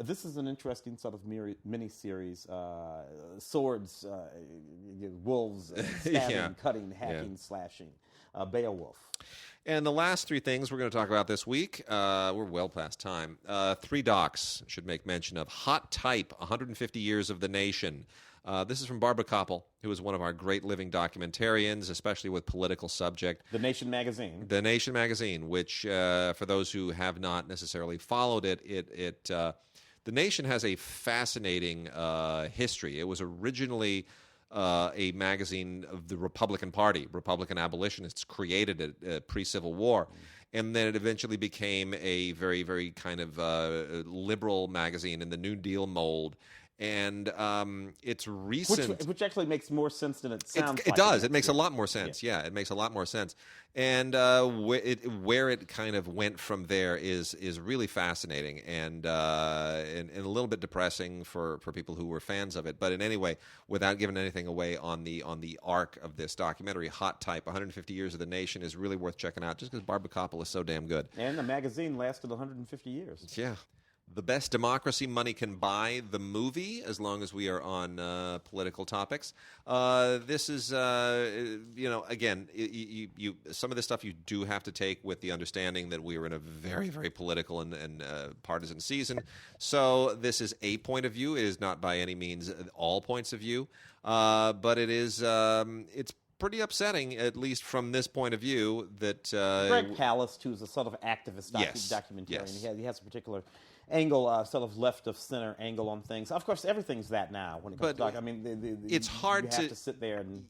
This is an interesting sort of mini-series. Swords, wolves, stabbing, cutting, hacking, slashing. Beowulf. And the last three things we're going to talk about this week, we're well past time. Three docs should make mention of. Hot Type, 150 Years of the Nation. This is from Barbara Koppel, who is one of our great living documentarians, especially with political subject. The Nation magazine. The Nation magazine, which, for those who have not necessarily followed it, The Nation has a fascinating history. It was originally a magazine of the Republican Party, Republican abolitionists created it pre-Civil War. And then it eventually became a very, very kind of liberal magazine in the New Deal mold. And it's recent, which actually makes more sense than it sounds. It does. It makes a lot more sense. Yeah, it makes a lot more sense. And where it kind of went from there is really fascinating and a little bit depressing for people who were fans of it. But in any way, without giving anything away on the arc of this documentary, Hot Type, 150 Years of the Nation, is really worth checking out. Just because Barbara Koppel is so damn good. And the magazine lasted 150 years. Yeah. The Best Democracy Money Can Buy, the movie, as long as we are on political topics. This is, again, you some of this stuff you do have to take with the understanding that we are in a very, very political and partisan season. So this is a point of view. It is not by any means all points of view, but it is. It's pretty upsetting, at least from this point of view, that Greg Palast, who's a sort of activist documentarian, yes. He has a particular angle, sort of left of center angle on things. Of course, everything's that now when it comes to doc. I mean, it's hard you have to sit there and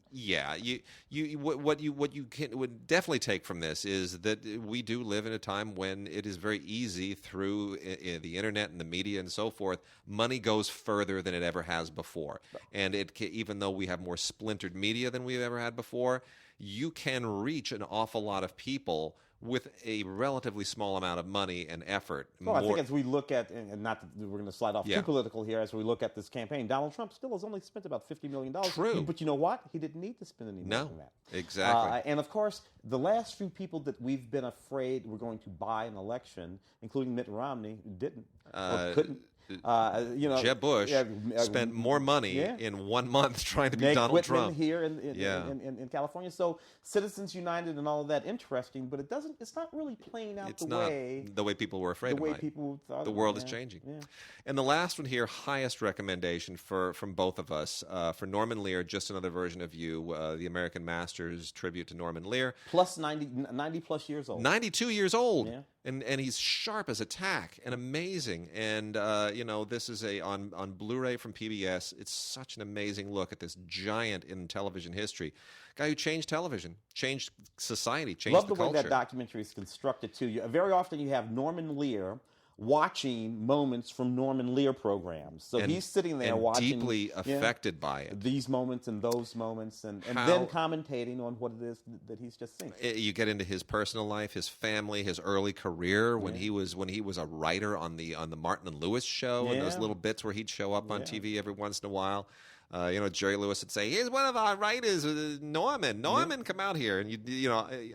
what you would definitely take from this is that we do live in a time when it is very easy through the internet and the media and so forth. Money goes further than it ever has before, and even though we have more splintered media than we've ever had before, you can reach an awful lot of people with a relatively small amount of money and effort. Well, I think as we look at, and not that we're going to slide off too political here, as we look at this campaign, Donald Trump still has only spent about $50 million. True. But you know what? He didn't need to spend any more than that. Exactly. And of course, the last few people that we've been afraid were going to buy an election, including Mitt Romney, didn't or couldn't. Jeb Bush spent more money in 1 month trying to be Donald Trump here in California. So Citizens United and all of that interesting, but it's not really playing out the way people were afraid. The way people thought. The world is changing. Yeah. And the last one here, highest recommendation from both of us for Norman Lear, just another version of you, the American Masters tribute to Norman Lear. Plus 90 plus years old. 92 years old. Yeah. And he's sharp as a tack and amazing. And, this is on Blu-ray from PBS. It's such an amazing look at this giant in television history. Guy who changed television, changed society, changed the culture. Love the way that documentary is constructed, too. Very often you have Norman Lear watching moments from Norman Lear programs. So he's sitting there watching. Deeply affected by it. These moments and those moments, and then commentating on what it is that he's just seen. You get into his personal life, his family, his early career, when he was a writer on the Martin and Lewis show, and those little bits where he'd show up on TV every once in a while. Jerry Lewis would say, "Here's one of our writers, Norman. Come out here." And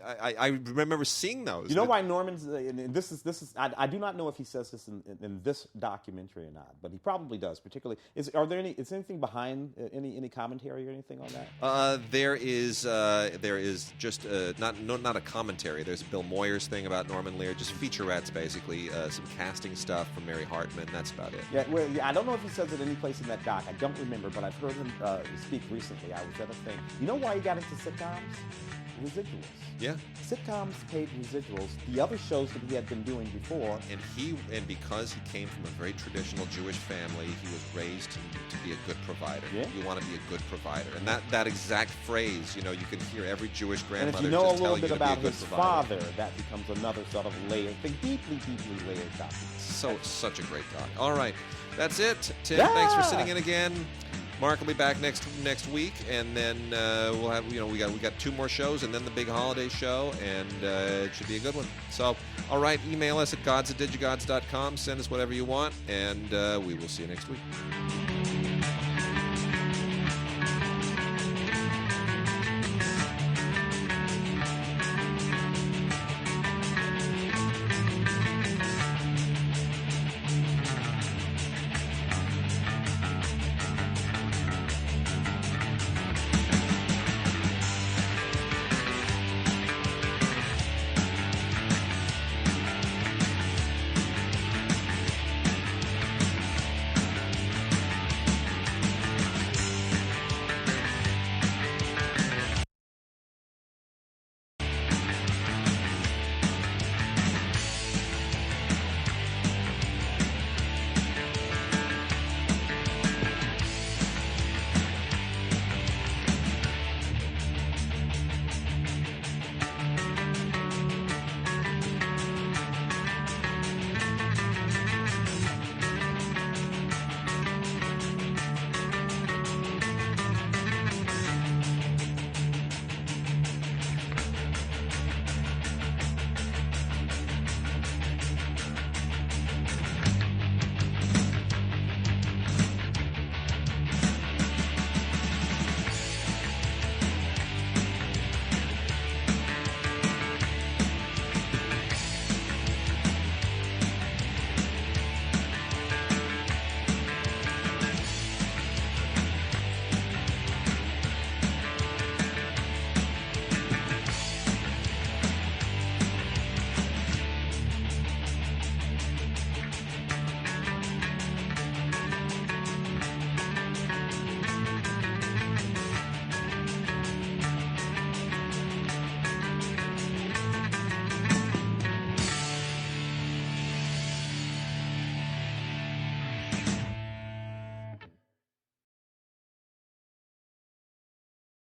I remember seeing those. You know why Norman's? This is. I do not know if he says this in this documentary or not, but he probably does. Particularly, is anything behind any commentary or anything on that? There is just not a commentary. There's Bill Moyer's thing about Norman Lear, just featurettes basically, some casting stuff from Mary Hartman. That's about it. I don't know if he says it any place in that doc. I don't remember, but I've heard him speak recently. I was at a thing. You know why he got into sitcoms? Residuals. Yeah. Sitcoms paid residuals. The other shows that he had been doing before. And because he came from a very traditional Jewish family, he was raised to be a good provider. Yeah. You want to be a good provider. And that exact phrase, you can hear every Jewish grandmother. And if you know a little bit about his father, that becomes another sort of layered thing, deeply layered topic. Such a great doc. All right. That's it. Tim, thanks for sitting in again. Mark will be back next week, and then we'll have we got 2 more shows, and then the big holiday show, and it should be a good one. So, all right, email us at gods@digigods.com. Send us whatever you want, and we will see you next week.